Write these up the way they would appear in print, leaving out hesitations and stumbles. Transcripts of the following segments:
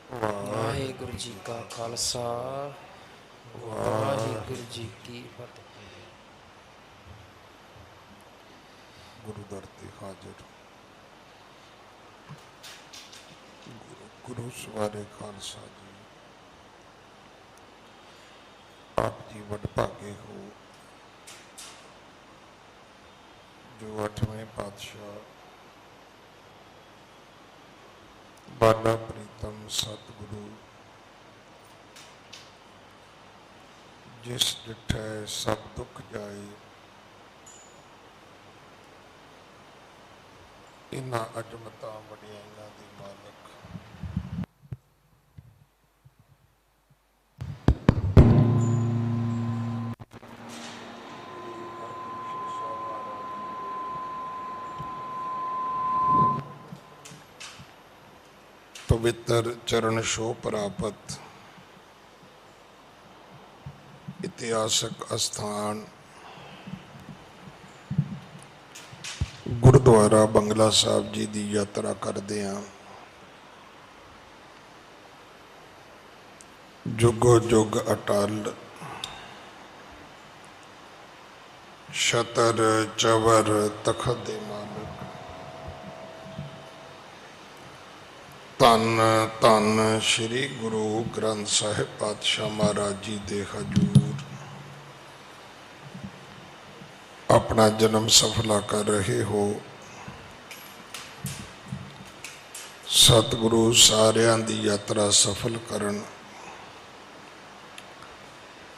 वाहिगुरु जी का खालसा वाहिगुरु जी की फतेह। गुरु दर ते हाजिर गुरु सवारे खालसा जी। आप जी वडभागे हो जो 8वें पातशाह बाला प्रीतम सतगुरु जिस डिठै सब दुख जाए, इन्हां अजमतां वडियाइयां दे मालक गुरु हरगोबिंद साहिब महाराज पवित्र चरण छोह प्राप्त इतिहासक अस्थान गुरुद्वारा बंगला साहब जी की यात्रा करते हैं। जुगो जुग अटल छतर चवर तखत दे मालिक धन धन श्री गुरु ग्रंथ साहिब पातशाह महाराज जी दे हजूर अपना जन्म सफला कर रहे हो। सतगुरु सारियां दी यात्रा सफल करन।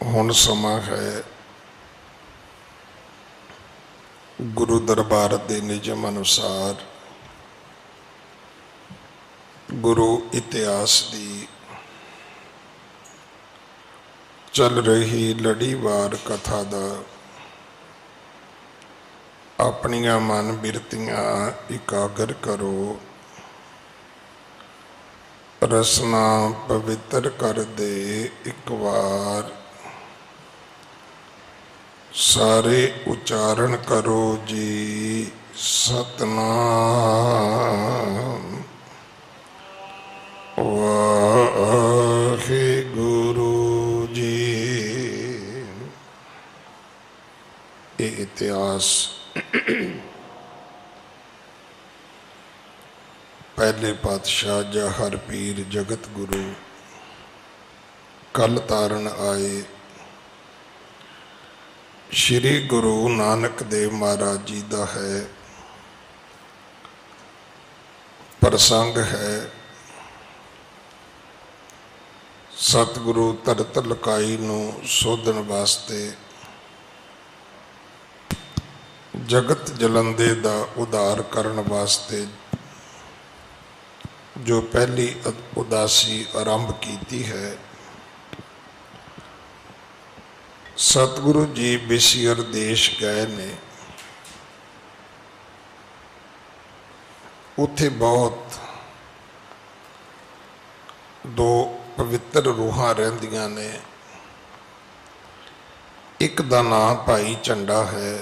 हुण समा है गुरु दरबार के नियम अनुसार गुरु इतिहास की चल रही लड़ीवार कथा का अपनियां मन बिरतियां इकागर करो। रसना पवित्र कर दे एक बार सारे उच्चारण करो जी सतनाम वाहे गुरु जी। ये इतिहास पहले पातशाह जहर पीर जगत गुरु कल तारण आए श्री गुरु नानक देव महाराज जी का है। प्रसंग है सतगुरु तरत लकाई नूं सोधन वास्ते जगत जलंदे दा उधार करन वास्ते जो पहली उदासी आरंभ की है। सतगुरु जी बिसियर देश गए ने, उथे बहुत दो पवित्र रूहां रहिंदियां ने। एक दा नाम भाई झंडा है,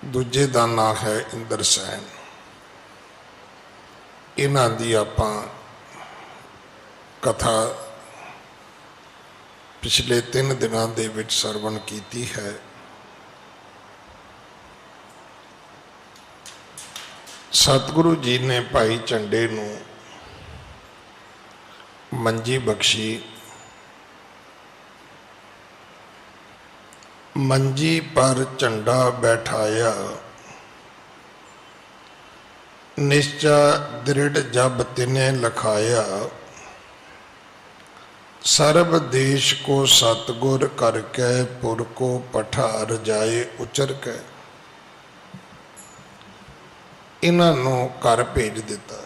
दूजे दा नाम है इंद्रसैन। इन्हां दी आपां कथा पिछले 3 दिनों दे विच सरवण कीती है। सतगुरु जी ने भाई झंडे नूं मंजी बख्शी। मंजी पर झंडा बैठाया, निश्चा दृढ़ जब तिने लखाया। सर्व देश को सतगुर करके पुर को पठार जाए उचर के। इन्हों घर भेज दिता।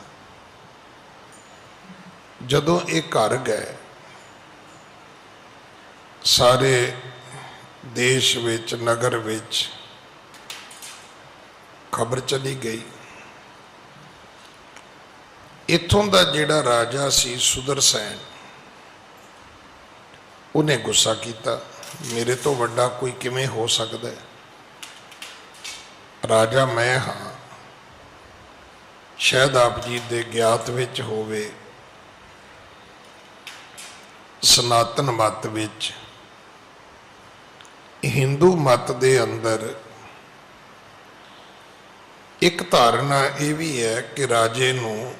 जदों ये घर गए सारे देश विच नगर विच खबर चली गई। इथों का जिहड़ा राजा सी सुदरसैन, उन्हें गुस्सा किया, मेरे तो वड्डा कोई किवें हो सकता है, राजा मैं हाँ। ਸ਼ਾਇਦ ਆਪ ਜੀ ਦੇ ਗਿਆਤ ਵਿੱਚ ਹੋਵੇ, ਸਨਾਤਨ ਮਤ ਵਿੱਚ, ਹਿੰਦੂ ਮਤ ਦੇ ਅੰਦਰ ਇੱਕ ਧਾਰਨਾ ਇਹ ਵੀ ਹੈ ਕਿ ਰਾਜੇ ਨੂੰ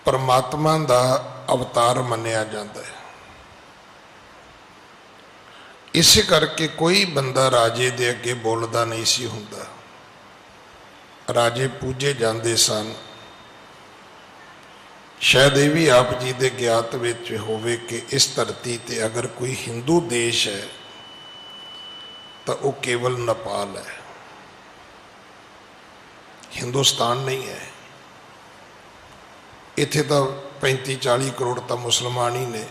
ਪਰਮਾਤਮਾ ਦਾ ਅਵਤਾਰ ਮੰਨਿਆ ਜਾਂਦਾ ਹੈ। ਇਸੇ ਕਰਕੇ ਕੋਈ ਬੰਦਾ ਰਾਜੇ ਦੇ ਅੱਗੇ ਬੋਲਦਾ ਨਹੀਂ ਸੀ ਹੁੰਦਾ। ਰਾਜੇ ਪੂਜੇ ਜਾਂਦੇ ਸਨ। ਸ਼ਾਇਦ ਇਹ ਵੀ ਆਪ ਜੀ ਦੇ ਗਿਆਤ ਵਿੱਚ ਹੋਵੇ ਕਿ ਇਸ ਧਰਤੀ ਤੇ ਅਗਰ ਕੋਈ ਹਿੰਦੂ ਦੇਸ਼ ਹੈ ਤਾਂ ਉਹ ਕੇਵਲ ਨੇਪਾਲ ਹੈ, ਹਿੰਦੁਸਤਾਨ ਨਹੀਂ ਹੈ। ਇੱਥੇ ਤਾਂ 35-40 ਕਰੋੜ ਤਾਂ ਮੁਸਲਮਾਨ ਹੀ ਨੇ।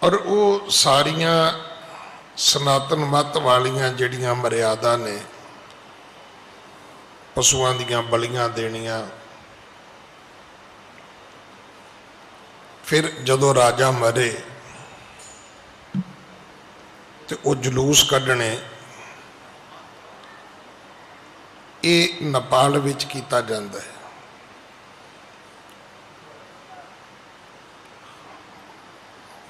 ਔਰ ਉਹ ਸਾਰੀਆਂ ਸਨਾਤਨ ਮਤ ਵਾਲੀਆਂ ਜਿਹੜੀਆਂ ਮਰਿਆਦਾ ਨੇ, ਪਸ਼ੂਆਂ ਦੀਆਂ ਬਲੀਆਂ ਦੇਣੀਆਂ, ਫਿਰ ਜਦੋਂ ਰਾਜਾ ਮਰੇ ਤੇ ਉਹ ਜਲੂਸ ਕੱਢਣੇ, ਇਹ ਨੇਪਾਲ ਵਿੱਚ ਕੀਤਾ ਜਾਂਦਾ ਹੈ।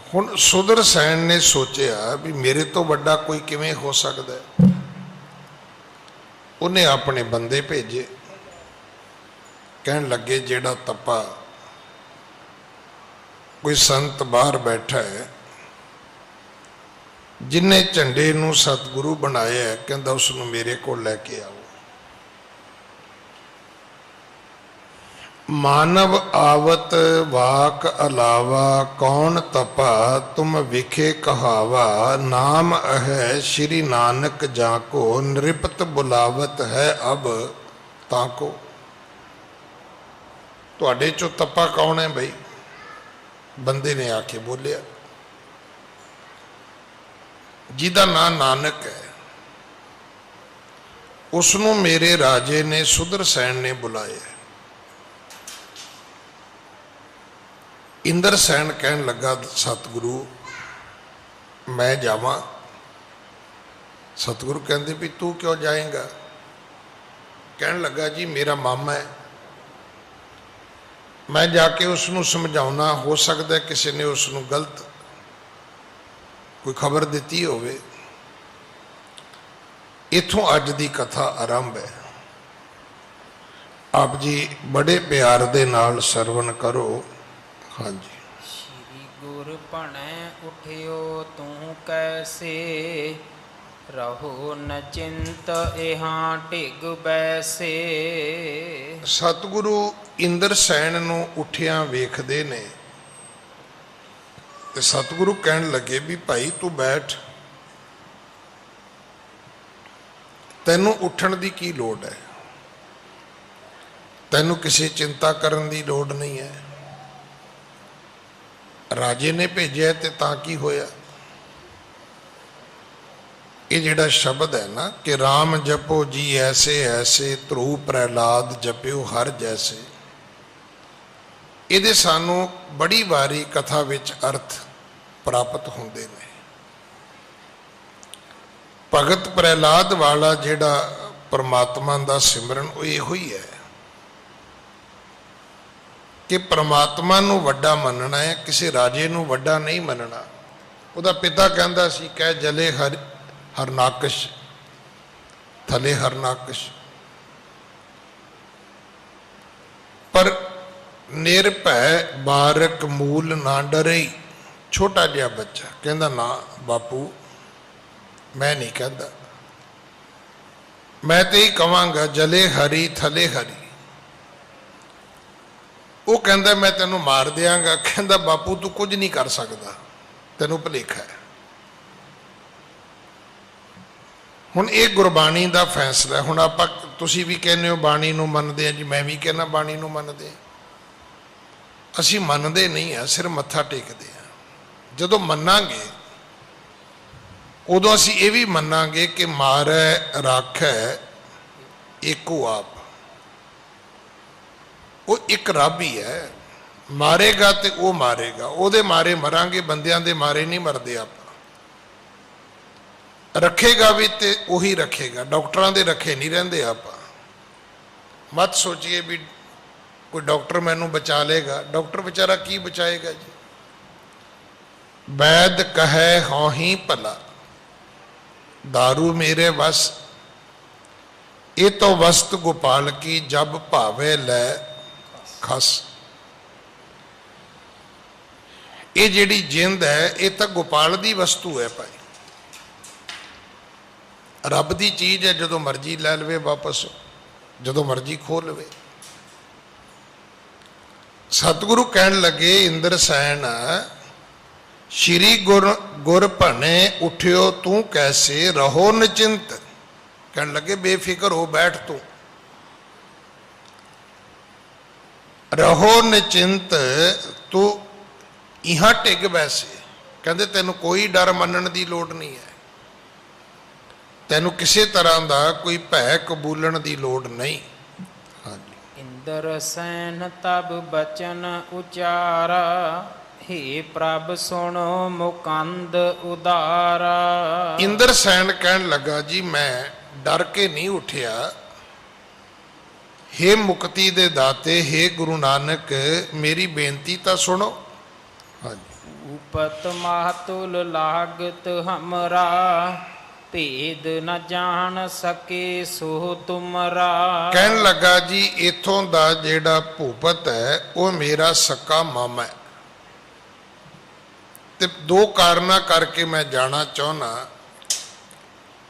ਹੁਣ ਸੁਦਰਸੈਨ ਨੇ ਸੋਚਿਆ ਵੀ ਮੇਰੇ ਤੋਂ ਵੱਡਾ ਕੋਈ ਕਿਵੇਂ ਹੋ ਸਕਦਾ ਹੈ। ਉਹਨੇ ਆਪਣੇ ਬੰਦੇ ਭੇਜੇ, ਕਹਿਣ ਲੱਗੇ ਜਿਹੜਾ ਤੱਪਾ ਕੋਈ ਸੰਤ ਬਾਹਰ ਬੈਠਾ ਹੈ, ਜਿਨੇ ਝੰਡੇ ਨੂੰ ਸਤਿਗੁਰੂ ਬਣਾਇਆ ਹੈ, ਕਹਿੰਦਾ ਉਸ ਨੂੰ ਮੇਰੇ ਕੋਲ ਲੈ ਕੇ ਆਓ। ਮਾਨਵ ਆਵਤ ਵਾਕ ਅਲਾਵਾ ਕੌਣ ਤਪਾ, ਤੁਮ ਵਿਖੇ ਕਹਾਵਾ, ਨਾਮ ਹੈ ਸ਼੍ਰੀ ਨਾਨਕ ਜਾਂ ਕੋ, ਨਿਰਪਤ ਬੁਲਾਵਤ ਹੈ ਅਬ ਤਾਂ ਕੋ। ਤੁਹਾਡੇ ਚੋਂ ਤਪਾ ਕੌਣ ਹੈ ਬਈ? ਬੰਦੇ ਨੇ ਆ ਕੇ ਬੋਲਿਆ, ਜਿਹਦਾ ਨਾਂ ਨਾਨਕ ਹੈ, ਉਸ ਨੂੰ ਮੇਰੇ ਰਾਜੇ ਨੇ ਸੁਦਰਸੈਨ ਨੇ ਬੁਲਾਇਆ। ਇੰਦਰਸੈਨ ਕਹਿਣ ਲੱਗਾ ਸਤਿਗੁਰੂ ਮੈਂ ਜਾਵਾਂ। ਸਤਿਗੁਰੂ ਕਹਿੰਦੇ ਵੀ ਤੂੰ ਕਿਉਂ ਜਾਏਂਗਾ? ਕਹਿਣ ਲੱਗਾ ਜੀ ਮੇਰਾ ਮਾਮਾ ਹੈ, ਮੈਂ ਜਾ ਕੇ ਉਸ ਨੂੰ ਸਮਝਾਉਣਾ, ਹੋ ਸਕਦਾ ਕਿਸੇ ਨੇ ਉਸ ਨੂੰ ਗਲਤ ਕੋਈ ਖਬਰ ਦਿੱਤੀ ਹੋਵੇ। ਇੱਥੋਂ ਅੱਜ ਦੀ ਕਥਾ ਆਰੰਭ ਹੈ। ਆਪ ਜੀ ਬੜੇ ਪਿਆਰ ਦੇ ਨਾਲ ਸਰਵਣ ਕਰੋ। ਹਾਂਜੀ। ਸ਼੍ਰੀ ਗੁਰ ਭਣੈ ਉਠਿਓ ਤੂੰ ਕੈਸੇ, ਰਹੋ ਨ ਚਿੰਤ ਇਹਾਂ ਢਿਗ ਬੈਸੇ। ਸਤਿਗੁਰੂ ਇੰਦਰਸੈਨ ਨੂੰ ਉੱਠਿਆਂ ਵੇਖਦੇ ਨੇ ਤੇ ਸਤਿਗੁਰੂ ਕਹਿਣ ਲੱਗੇ ਵੀ ਭਾਈ ਤੂੰ ਬੈਠ, ਤੈਨੂੰ ਉੱਠਣ ਦੀ ਕੀ ਲੋੜ ਹੈ? ਤੈਨੂੰ ਕਿਸੇ ਚਿੰਤਾ ਕਰਨ ਦੀ ਲੋੜ ਨਹੀਂ ਹੈ। ਰਾਜੇ ਨੇ ਭੇਜਿਆ ਤੇ ਤਾਂ ਕੀ ਹੋਇਆ? ਇਹ ਜਿਹੜਾ ਸ਼ਬਦ ਹੈ ਨਾ ਕਿ ਰਾਮ ਜਪੋ ਜੀ ਐਸੇ ਐਸੇ, ਧਰੂ ਪ੍ਰਹਿਲਾਦ ਜਪਿਓ ਹਰ ਜੈਸੇ, ਇਹਦੇ ਸਾਨੂੰ ਬੜੀ ਵਾਰੀ ਕਥਾ ਵਿੱਚ ਅਰਥ ਪ੍ਰਾਪਤ ਹੁੰਦੇ ਨੇ। ਭਗਤ ਪ੍ਰਹਿਲਾਦ ਵਾਲਾ ਜਿਹੜਾ ਪਰਮਾਤਮਾ ਦਾ ਸਿਮਰਨ, ਉਹ ਇਹੋ ਹੀ ਹੈ ਕਿ ਪਰਮਾਤਮਾ ਨੂੰ ਵੱਡਾ ਮੰਨਣਾ ਹੈ, ਕਿਸੇ ਰਾਜੇ ਨੂੰ ਵੱਡਾ ਨਹੀਂ ਮੰਨਣਾ। ਉਹਦਾ ਪਿਤਾ ਕਹਿੰਦਾ ਸੀ ਕਹਿ ਜਲੇ ਹਰਨਾਕਸ਼ ਥਲੇ ਹਰਨਾਕਸ਼, ਪਰ ਨਿਰਭੈ ਬਾਰਕ ਮੂਲ ਨਾ ਡਰੇ। ਛੋਟਾ ਜਿਹਾ ਬੱਚਾ ਕਹਿੰਦਾ ਨਾ ਬਾਪੂ ਮੈਂ ਨਹੀਂ ਕਹਿੰਦਾ, ਮੈਂ ਤੇ ਹੀ ਕਵਾਂਗਾ ਜਲੇ ਹਰੀ ਥਲੇ ਹਰੀ। ਉਹ ਕਹਿੰਦਾ ਮੈਂ ਤੈਨੂੰ ਮਾਰ ਦਿਆਂਗਾ। ਕਹਿੰਦਾ ਬਾਪੂ ਤੂੰ ਕੁਝ ਨਹੀਂ ਕਰ ਸਕਦਾ, ਤੈਨੂੰ ਭੁਲੇਖਾ ਹੈ। ਹੁਣ ਇਹ ਗੁਰਬਾਣੀ ਦਾ ਫੈਸਲਾ। ਹੁਣ ਆਪਾਂ ਤੁਸੀਂ ਵੀ ਕਹਿੰਦੇ ਹੋ ਬਾਣੀ ਨੂੰ ਮੰਨਦੇ ਆ ਜੀ, ਮੈਂ ਵੀ ਕਹਿੰਦਾ ਬਾਣੀ ਨੂੰ ਮੰਨਦੇ ਆ। ਅਸੀਂ ਮੰਨਦੇ ਨਹੀਂ ਆ, ਸਿਰ ਮੱਥਾ ਟੇਕਦੇ ਆ। ਜਦੋਂ ਮੰਨਾਂਗੇ ਉਦੋਂ ਅਸੀਂ ਇਹ ਵੀ ਮੰਨਾਂਗੇ ਕਿ ਮਾਰੈ ਰਾਖੈ ਏਕੋ ਆਪ। ਉਹ ਇੱਕ ਰੱਬ ਹੀ ਹੈ, ਮਾਰੇਗਾ ਤੇ ਉਹ ਮਾਰੇਗਾ। ਉਹਦੇ ਮਾਰੇ ਮਰਾਂਗੇ, ਬੰਦਿਆਂ ਦੇ ਮਾਰੇ ਨਹੀਂ ਮਰਦੇ ਆਪਾਂ। ਰੱਖੇਗਾ ਵੀ ਤੇ ਉਹੀ ਰੱਖੇਗਾ, ਡਾਕਟਰਾਂ ਦੇ ਰੱਖੇ ਨਹੀਂ ਰਹਿੰਦੇ ਆਪਾਂ। ਮਤ ਸੋਚੀਏ ਵੀ ਕੋਈ ਡਾਕਟਰ ਮੈਨੂੰ ਬਚਾ ਲੇਗਾ, ਡਾਕਟਰ ਵਿਚਾਰਾ ਕੀ ਬਚਾਏਗਾ ਜੀ। ਵੈਦ ਕਹੈ ਹਉ ਹੀ ਭਲਾ, दारू मेरे वस, ये तो वस्त गोपाल की जब भावे लै खस। ये जिहड़ी जिंद है ये तो गोपाल की वस्तु है भाई, रब की चीज़ है, जदों मर्जी लै लवे वापस, जदों मर्जी खो लवे। सतगुरु कहन लगे इंद्रसैन श्री गुर भने उठियो तू कैसे, रहो निचिंत। कहन लगे बेफिक्र हो बैठ तू, रहो निचिंत तू इहां टिक बैसे। कहते तेनू कोई डर मनण की लोड़ नहीं है, तेनू किसी तरह का कोई भै कबूलण की लोड़ नहीं। हाँ जी। इंद्रसैन तब बचन उचारा, हे प्रभ सुनो मुकंद उदारा। इंद्रसैन कहन लगा जी मैं डर के नहीं उठिया, हे मुक्ति दे दाते, हे गुरु नानक मेरी बेनती तो सुनो। हाँ जी। उपत मातुल लागत हमरा, भेद न जान सके सो तुमरा। कहन लगा जी इथों दा जेड़ा भूपत है वो मेरा सक्का मामा है, ते दो कारणा करके मैं जाना चाहना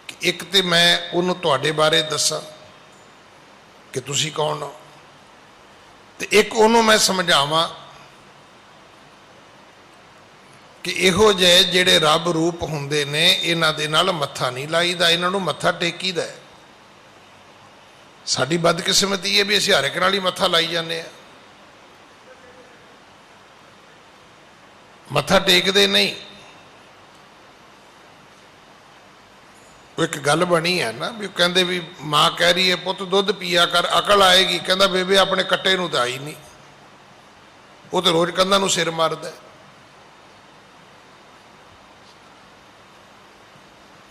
कि एक तो मैं उन्होंने तुहाडे बारे दसा कि तुसी कौन हो, ते एक उन्होंने मैं समझावा कि इहो जिहे जिहड़े रब रूप हुंदे ने इन्हां दे नाल मत्था नहीं लाईदा, इन्हां नूं मत्था टेकीदा है। साडी बदकिस्मती है भी असीं हर एक नाल ही मत्था लाई जाने आ, मत्था टेकते नहीं। एक गल बनी है ना भी कहते भी माँ कह रही है पुत दुध पिया कर अकल आएगी, कहता बेबे अपने कट्टे नूं तो आई नहीं, वो तो रोज कंधा नूं सिर मारदा।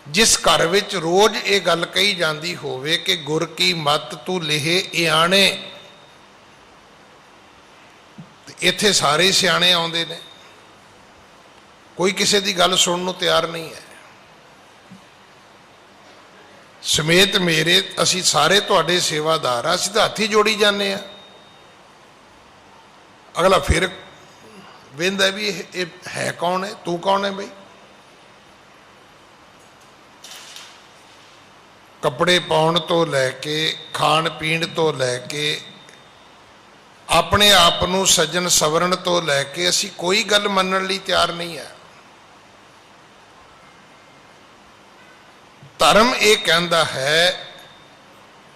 जिस घर विच रोज ये गल कही जाती होवे कि गुर की मत तू लिहे इयाणे, इत्थे सारे सियाणे आउंदे ने, कोई किसी की गल सुनने को तैयार नहीं है। समेत मेरे असी सारे तुहाडे सेवादार, असी तो हाथी जोड़ी जाने आ। अगला फिर वेंदा भी ये है कौन है, तू कौन है भाई। कपड़े पाउण तो लैके खाण पीण तो लैके अपने आप नूं सजन सवरण तो लैके असी कोई गल मनण लई तैयार नहीं है। धर्म ये कहता है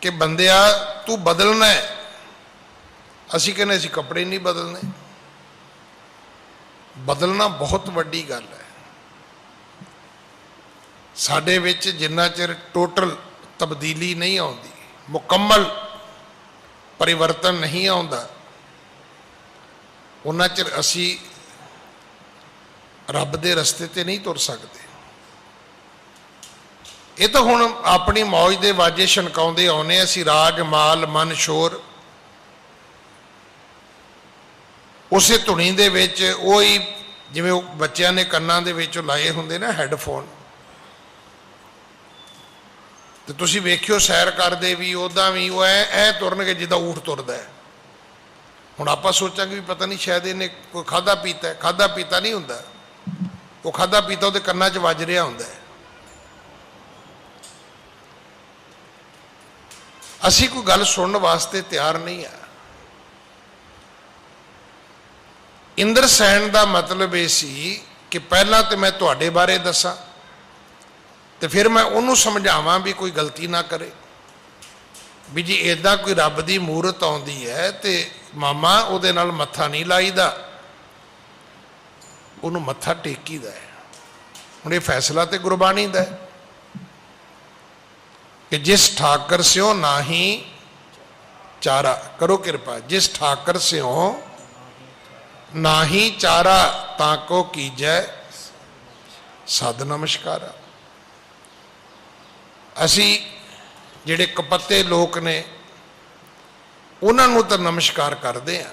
कि बंदिया तू बदलना है, असी कहने असी कपड़े नहीं बदलने। बदलना बहुत वड्डी गल है। साडे विच जिन्ना चिर टोटल तब्दीली नहीं आउंदी, मुकम्मल परिवर्तन नहीं आउंदा, उन्ना चिर असी रब दे रस्ते ते नहीं तुर सकते। ये तो हुण अपनी मौज दे वाजे छनकाउंदे आउने असी राज माल मन शोर, उसे धुनी दे विच ओही जिवें बच्चों ने कन्नां दे विच लाए हुंदे ना हैडफोन, तो तुसीं वेखियो सैर करदे भी उदां भी वो ऐ तुरनगे जिद्दां ऊठ तुरदा है। हुण आपां सोचांगे भी पता नहीं शायद इहने कोई खाधा पीता है, खाधा पीता नहीं हुंदा, वो खाधा पीता उहदे कन्नां च वज रिहा हुंदा है। असी कोई गल सुनने वास्ते तैयार नहीं है। इंद्रसैन का मतलब ये सी कि पहला तो मैं तुहाडे बारे दसा तो फिर मैं उन्होंने समझावा भी कोई गलती ना करे, भी जी इदा कोई रब की मूरत आउंदी है तो मामा उहदे नाल मत्था नहीं लाईदा, उन्होंने मत्था टेकीदा है। हुण ये फैसला तो गुरबाणी दा है कि जिस ठाकर स्यों नाही चारा, करो कृपा, जिस ठाकर स्यों नाही चारा ताको कीजै साध नमस्कारा। ਅਸੀਂ ਜਿਹੜੇ ਕਪੱਤੇ ਲੋਕ ਨੇ ਉਹਨਾਂ ਨੂੰ ਤਾਂ ਨਮਸਕਾਰ ਕਰਦੇ ਹਾਂ,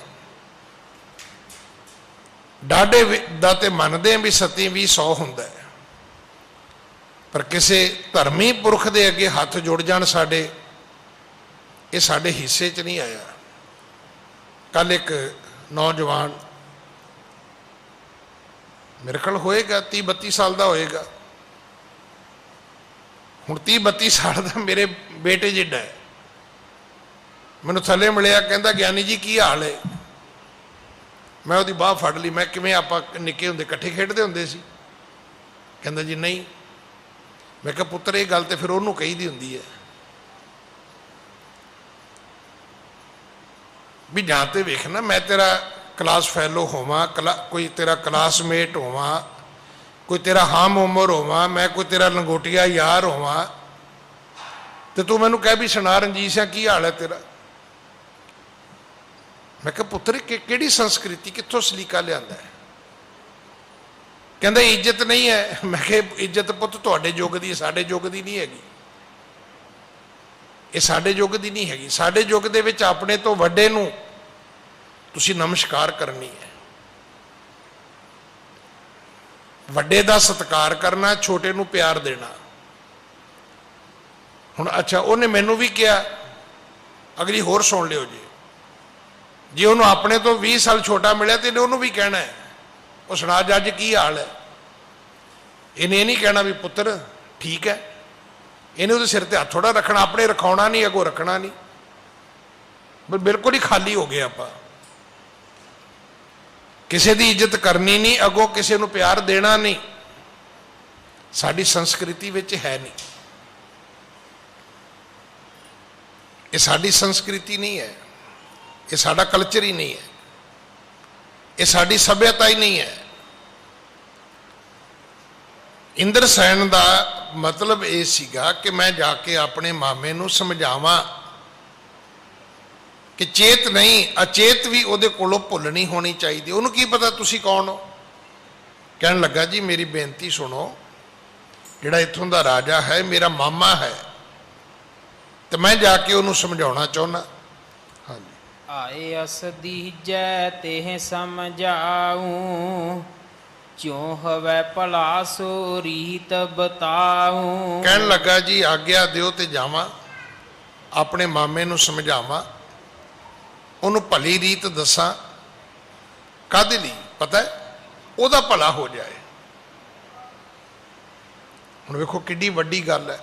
ਡਾਢੇ ਦਾ ਤੇ ਮੰਨਦੇ ਹਾਂ ਵੀ ਸਤੀ ਵੀ 100 ਹੁੰਦਾ ਹੈ, ਪਰ ਕਿਸੇ ਧਰਮੀ ਪੁਰਖ ਦੇ ਅੱਗੇ ਹੱਥ ਜੁੜ ਜਾਣ ਸਾਡੇ, ਇਹ ਸਾਡੇ ਹਿੱਸੇ 'ਚ ਨਹੀਂ ਆਇਆ। ਕੱਲ ਇੱਕ ਨੌਜਵਾਨ, ਮੇਰੇ ਖਿਆਲ ਹੋਏਗਾ 30-32 ਸਾਲ ਦਾ ਹੋਏਗਾ, ਹੁਣ 30-32 ਸਾਲ ਦਾ ਮੇਰੇ ਬੇਟੇ ਜਿੱਡਾ ਹੈ, ਮੈਨੂੰ ਥੱਲੇ ਮਿਲਿਆ, ਕਹਿੰਦਾ ਗਿਆਨੀ ਜੀ ਕੀ ਹਾਲ ਹੈ। ਮੈਂ ਉਹਦੀ ਬਾਹ ਫੜ ਲਈ, ਮੈਂ ਕਿਵੇਂ, ਆਪਾਂ ਨਿੱਕੇ ਹੁੰਦੇ ਇਕੱਠੇ ਖੇਡਦੇ ਹੁੰਦੇ ਸੀ। ਕਹਿੰਦਾ ਜੀ ਨਹੀਂ। ਮੈਂ ਕਿਹਾ ਪੁੱਤਰ ਇਹ ਗੱਲ ਤੇ ਫਿਰ ਉਹਨੂੰ ਕਹੀਦੀ ਹੁੰਦੀ ਹੈ ਵੀ ਜਾਂ ਤੇ ਵੇਖ ਨਾ, ਮੈਂ ਤੇਰਾ ਕਲਾਸ ਫੈਲੋ ਹੋਵਾਂ, ਕੋਈ ਤੇਰਾ ਕਲਾਸਮੇਟ ਹੋਵਾਂ, ਕੋਈ ਤੇਰਾ ਹਮ ਉਮਰ ਹੋਵਾਂ, ਮੈਂ ਕੋਈ ਤੇਰਾ ਲੰਗੋਟੀਆ ਯਾਰ ਹੋਵਾਂ, ਤੇ ਤੂੰ ਮੈਨੂੰ ਕਹਿ ਵੀ ਸੁਣਾ ਰਣਜੀਤ ਸਿੰਘ ਕੀ ਹਾਲ ਹੈ ਤੇਰਾ। ਮੈਂ ਕਿਹਾ ਪੁੱਤਰ ਕਿਹੜੀ ਸੰਸਕ੍ਰਿਤੀ, ਕਿੱਥੋਂ ਸਲੀਕਾ ਲਿਆਂਦਾ ਹੈ। ਕਹਿੰਦਾ ਇੱਜ਼ਤ ਨਹੀਂ ਹੈ। ਮੈਂ ਕਿਹਾ ਇੱਜ਼ਤ ਪੁੱਤ ਤੁਹਾਡੇ ਯੁੱਗ ਦੀ, ਸਾਡੇ ਯੁੱਗ ਦੀ ਨਹੀਂ ਹੈਗੀ, ਇਹ ਸਾਡੇ ਯੁੱਗ ਦੀ ਨਹੀਂ ਹੈਗੀ। ਸਾਡੇ ਯੁੱਗ ਦੇ ਵਿੱਚ ਆਪਣੇ ਤੋਂ ਵੱਡੇ ਨੂੰ ਤੁਸੀਂ ਨਮਸਕਾਰ ਕਰਨੀ ਹੈ, ਵੱਡੇ ਦਾ ਸਤਿਕਾਰ ਕਰਨਾ, ਛੋਟੇ ਨੂੰ ਪਿਆਰ ਦੇਣਾ। ਹੁਣ ਅੱਛਾ, ਉਹਨੇ ਮੈਨੂੰ ਵੀ ਕਿਹਾ, ਅਗਲੀ ਹੋਰ ਸੁਣ ਲਿਓ ਜੀ, ਜੇ ਉਹਨੂੰ ਆਪਣੇ ਤੋਂ 20 ਸਾਲ ਛੋਟਾ ਮਿਲਿਆ ਤੇ ਇਹਨੇ ਉਹਨੂੰ ਵੀ ਕਹਿਣਾ ਹੈ, ਉਹ ਸੁਣਾ ਜੱਜ ਕੀ ਹਾਲ ਹੈ। ਇਹਨੇ ਇਹ ਨਹੀਂ ਕਹਿਣਾ ਵੀ ਪੁੱਤਰ ਠੀਕ ਹੈ, ਇਹਨੇ ਉਹਦੇ ਸਿਰ ਤੇ ਹੱਥ ਥੋੜਾ ਰੱਖਣਾ, ਆਪਣੇ ਰਖਾਉਣਾ ਨਹੀਂ, ਅੱਗੋਂ ਰੱਖਣਾ ਨਹੀਂ, ਬਿਲਕੁਲ ਹੀ ਖਾਲੀ ਹੋ ਗਏ ਆਪਾਂ। ਕਿਸੇ ਦੀ ਇੱਜ਼ਤ ਕਰਨੀ ਨਹੀਂ, ਅੱਗੋਂ ਕਿਸੇ ਨੂੰ ਪਿਆਰ ਦੇਣਾ ਨਹੀਂ, ਸਾਡੀ ਸੰਸਕ੍ਰਿਤੀ ਵਿੱਚ ਹੈ ਨਹੀਂ। ਇਹ ਸਾਡੀ ਸੰਸਕ੍ਰਿਤੀ ਨਹੀਂ ਹੈ, ਇਹ ਸਾਡਾ ਕਲਚਰ ਹੀ ਨਹੀਂ ਹੈ, ਇਹ ਸਾਡੀ ਸੱਭਿਅਤਾ ਹੀ ਨਹੀਂ ਹੈ। ਇੰਦਰਸੈਨ ਦਾ ਮਤਲਬ ਇਹ ਸੀਗਾ ਕਿ ਮੈਂ ਜਾ ਕੇ ਆਪਣੇ ਮਾਮੇ ਨੂੰ ਸਮਝਾਵਾਂ ਕਿ ਚੇਤ ਨਹੀਂ, ਅਚੇਤ ਵੀ ਉਹਦੇ ਕੋਲੋਂ ਭੁੱਲ ਨਹੀਂ ਹੋਣੀ ਚਾਹੀਦੀ। ਉਹਨੂੰ ਕੀ ਪਤਾ ਤੁਸੀਂ ਕੌਣ ਹੋ। ਕਹਿਣ ਲੱਗਾ ਜੀ ਮੇਰੀ ਬੇਨਤੀ ਸੁਣੋ, ਜਿਹੜਾ ਇੱਥੋਂ ਦਾ ਰਾਜਾ ਹੈ ਮੇਰਾ ਮਾਮਾ ਹੈ, ਤੇ ਮੈਂ ਜਾ ਕੇ ਉਹਨੂੰ ਸਮਝਾਉਣਾ ਚਾਹੁੰਦਾ। ਹਾਂਜੀ। ਆਏ ਅਸ ਦੀਜੈ ਤੇ ਸਮਝਾਊ, ਕਿਉ ਹਵੈ ਭਲਾ ਸੋ ਰੀਤ ਬਤਾਊ। ਕਹਿਣ ਲੱਗਾ ਜੀ ਆਗਿਆ ਦਿਓ ਤੇ ਜਾਵਾਂ, ਆਪਣੇ ਮਾਮੇ ਨੂੰ ਸਮਝਾਵਾਂ, ਉਹਨੂੰ ਭਲੀ ਰੀਤ ਦੱਸਾਂ। ਕਾਹਦੇ ਲਈ? ਪਤਾ ਹੈ, ਉਹਦਾ ਭਲਾ ਹੋ ਜਾਏ। ਹੁਣ ਵੇਖੋ ਕਿੱਡੀ ਵੱਡੀ ਗੱਲ ਹੈ।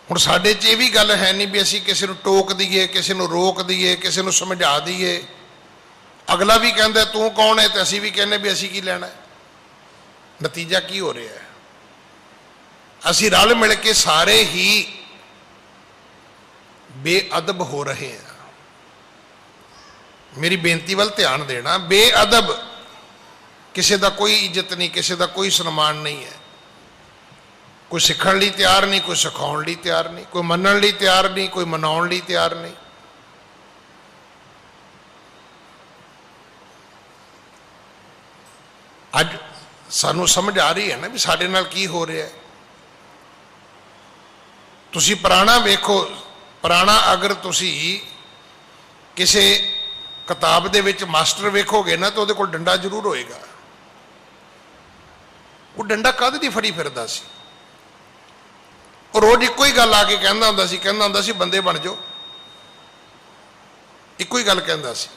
ਹੁਣ ਸਾਡੇ 'ਚ ਇਹ ਵੀ ਗੱਲ ਹੈ ਨਹੀਂ ਵੀ ਅਸੀਂ ਕਿਸੇ ਨੂੰ ਟੋਕ ਦਈਏ, ਕਿਸੇ ਨੂੰ ਰੋਕ ਦਈਏ, ਕਿਸੇ ਨੂੰ ਸਮਝਾ ਦਈਏ। ਅਗਲਾ ਵੀ ਕਹਿੰਦਾ ਤੂੰ ਕੌਣ ਹੈ, ਤੇ ਅਸੀਂ ਵੀ ਕਹਿੰਦੇ ਵੀ ਅਸੀਂ ਕੀ ਲੈਣਾ। ਨਤੀਜਾ ਕੀ ਹੋ ਰਿਹਾ ਹੈ? ਅਸੀਂ ਰਲ ਮਿਲ ਕੇ ਸਾਰੇ ਹੀ ਬੇਅਦਬ ਹੋ ਰਹੇ ਹਾਂ। ਮੇਰੀ ਬੇਨਤੀ ਵੱਲ ਧਿਆਨ ਦੇਣਾ। ਬੇਅਦਬ, ਕਿਸੇ ਦਾ ਕੋਈ ਇੱਜ਼ਤ ਨਹੀਂ, ਕਿਸੇ ਦਾ ਕੋਈ ਸਨਮਾਨ ਨਹੀਂ ਹੈ। ਕੋਈ ਸਿੱਖਣ ਲਈ ਤਿਆਰ ਨਹੀਂ, ਕੋਈ ਸਿਖਾਉਣ ਲਈ ਤਿਆਰ ਨਹੀਂ, ਕੋਈ ਮੰਨਣ ਲਈ ਤਿਆਰ ਨਹੀਂ, ਕੋਈ ਮਨਾਉਣ ਲਈ ਤਿਆਰ ਨਹੀਂ। ਅੱਜ ਸਾਨੂੰ ਸਮਝ ਆ ਰਹੀ ਹੈ ਨਾ ਵੀ ਸਾਡੇ ਨਾਲ ਕੀ ਹੋ ਰਿਹਾ ਹੈ। ਤੁਸੀਂ ਪੁਰਾਣਾ ਵੇਖੋ, ਪੁਰਾਣਾ ਅਗਰ ਤੁਸੀਂ ਕਿਸੇ ਕਿਤਾਬ ਦੇ ਵਿੱਚ ਮਾਸਟਰ ਵੇਖੋਗੇ ਨਾ ਤਾਂ ਉਹਦੇ ਕੋਲ ਡੰਡਾ ਜ਼ਰੂਰ ਹੋਏਗਾ। ਉਹ ਡੰਡਾ ਕਾਹਦੇ ਦੀ ਫੜੀ ਫਿਰਦਾ ਸੀ? ਉਹ ਰੋਜ਼ ਇੱਕੋ ਹੀ ਗੱਲ ਆ ਕੇ ਕਹਿੰਦਾ ਹੁੰਦਾ ਸੀ ਬੰਦੇ ਬਣ ਜਾਓ। ਇੱਕੋ ਹੀ ਗੱਲ ਕਹਿੰਦਾ ਸੀ।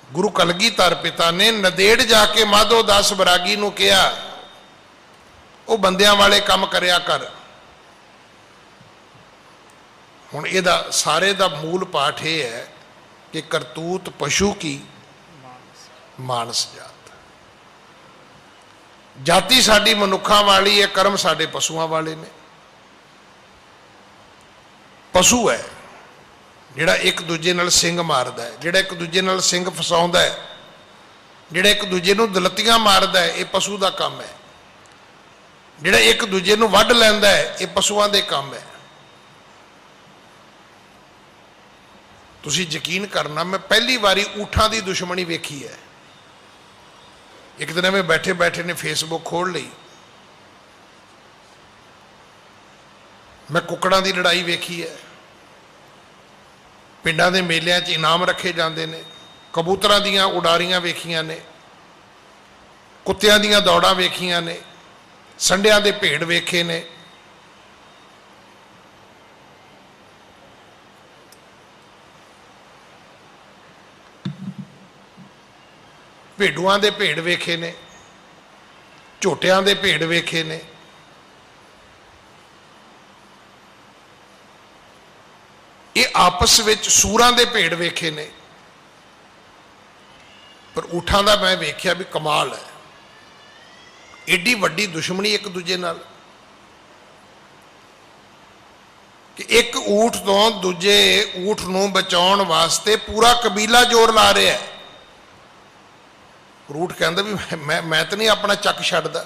ਗੁਰੂ ਕਲਗੀਧਰ ਪਿਤਾ ਨੇ ਨਦੇੜ ਜਾ ਕੇ ਮਾਧੋ ਦਾਸ ਬਰਾਗੀ ਨੂੰ ਕਿਹਾ, ਉਹ ਬੰਦਿਆਂ ਵਾਲੇ ਕੰਮ ਕਰਿਆ ਕਰ। ਹੁਣ ਇਹਦਾ ਸਾਰੇ ਦਾ ਮੂਲ ਪਾਠ ਇਹ ਹੈ ਕਿ ਕਰਤੂਤ ਪਸ਼ੂ ਕੀ, ਮਾਨਸ ਜਾਤ। ਜਾਤੀ ਸਾਡੀ ਮਨੁੱਖਾਂ ਵਾਲੀ ਹੈ, ਕਰਮ ਸਾਡੇ ਪਸ਼ੂਆਂ ਵਾਲੇ ਨੇ। ਪਸ਼ੂ ਹੈ ਜਿਹੜਾ ਇੱਕ ਦੂਜੇ ਨਾਲ ਸਿੰਗ ਮਾਰਦਾ ਹੈ, ਜਿਹੜਾ ਇੱਕ ਦੂਜੇ ਨਾਲ ਸਿੰਗ ਫਸਾਉਂਦਾ ਹੈ, ਜਿਹੜਾ ਇੱਕ ਦੂਜੇ ਨੂੰ ਦਲੱਤੀਆਂ ਮਾਰਦਾ ਹੈ, ਇਹ ਪਸ਼ੂ ਦਾ ਕੰਮ ਹੈ। ਜਿਹੜਾ ਇੱਕ ਦੂਜੇ ਨੂੰ ਵੱਢ ਲੈਂਦਾ ਹੈ, ਇਹ ਪਸ਼ੂਆਂ ਦੇ ਕੰਮ ਹੈ। ਤੁਸੀਂ ਯਕੀਨ ਕਰਨਾ, ਮੈਂ ਪਹਿਲੀ ਵਾਰੀ ਊਠਾਂ ਦੀ ਦੁਸ਼ਮਣੀ ਵੇਖੀ ਹੈ। एक दिन में बैठे बैठे ने फेसबुक खोल ली, मैं कुकड़ां दी लड़ाई वेखी है, पिंडां दे मेलिਆਂ 'ਚ इनाम रखे जाते हैं, कबूतरां दीयां उडारियां वेखियां ने, कुत्तियां दीयां दौड़ां वेखियां ने, संडियां दे भेड़ वेखे ने। भेडुआं दे भेड़ वेखे ने, झोटियां दे भेड़ वेखे ने। ये आपस में सूरां दे भेड़ वेखे ने। पर ऊठां दा मैं वेख्या भी कमाल है, एडी वड्डी दुश्मनी एक दूजे नाल कि एक ऊठ तो दूजे ऊठ नूं बचाउण वास्ते पूरा कबीला जोर ला रहा है। ऊठ कहंदा भी मैं तो नहीं अपना चक छड्डदा।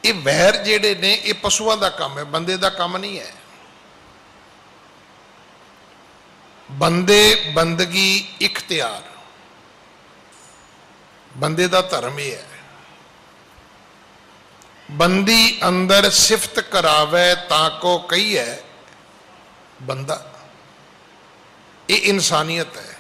ये वैर जिहड़े ने ये पशुआं दा काम है, बंदे दा काम नहीं है। बंदे बंदगी इख्तियार, बंदे दा धर्म ये है। बंदी अंदर सिफत करावे ताको कही है बंदा, ये इंसानियत है।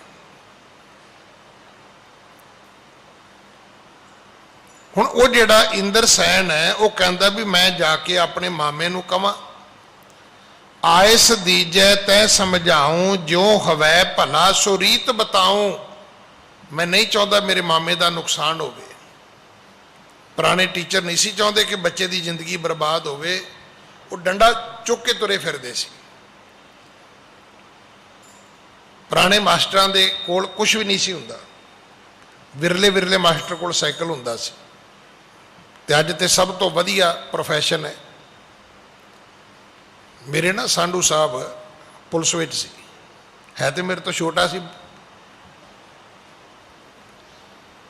हुण वो जिहड़ा इंदर सैन है वो कहता भी मैं जाके अपने मामे नूं कवां, आयस दीजै तै समझाऊं, जो हवै भला सो रीत बताऊं। मैं नहीं चाहता मेरे मामे का नुकसान होवे। पुराने टीचर नहीं सी चाहते कि बच्चे की जिंदगी बर्बाद होवे, वो डंडा चुक के तुरे फिरदे सी। पुराने मास्टरां दे कोल कुछ भी नहीं सी हुंदा, विरले विरले मास्टर कोल साइकिल हुंदा सी। ते अज ते सब तो वधिया प्रोफैशन है। मेरे ना सांडू साहब पुलिस विच सी, है तो मेरे तो छोटा सी।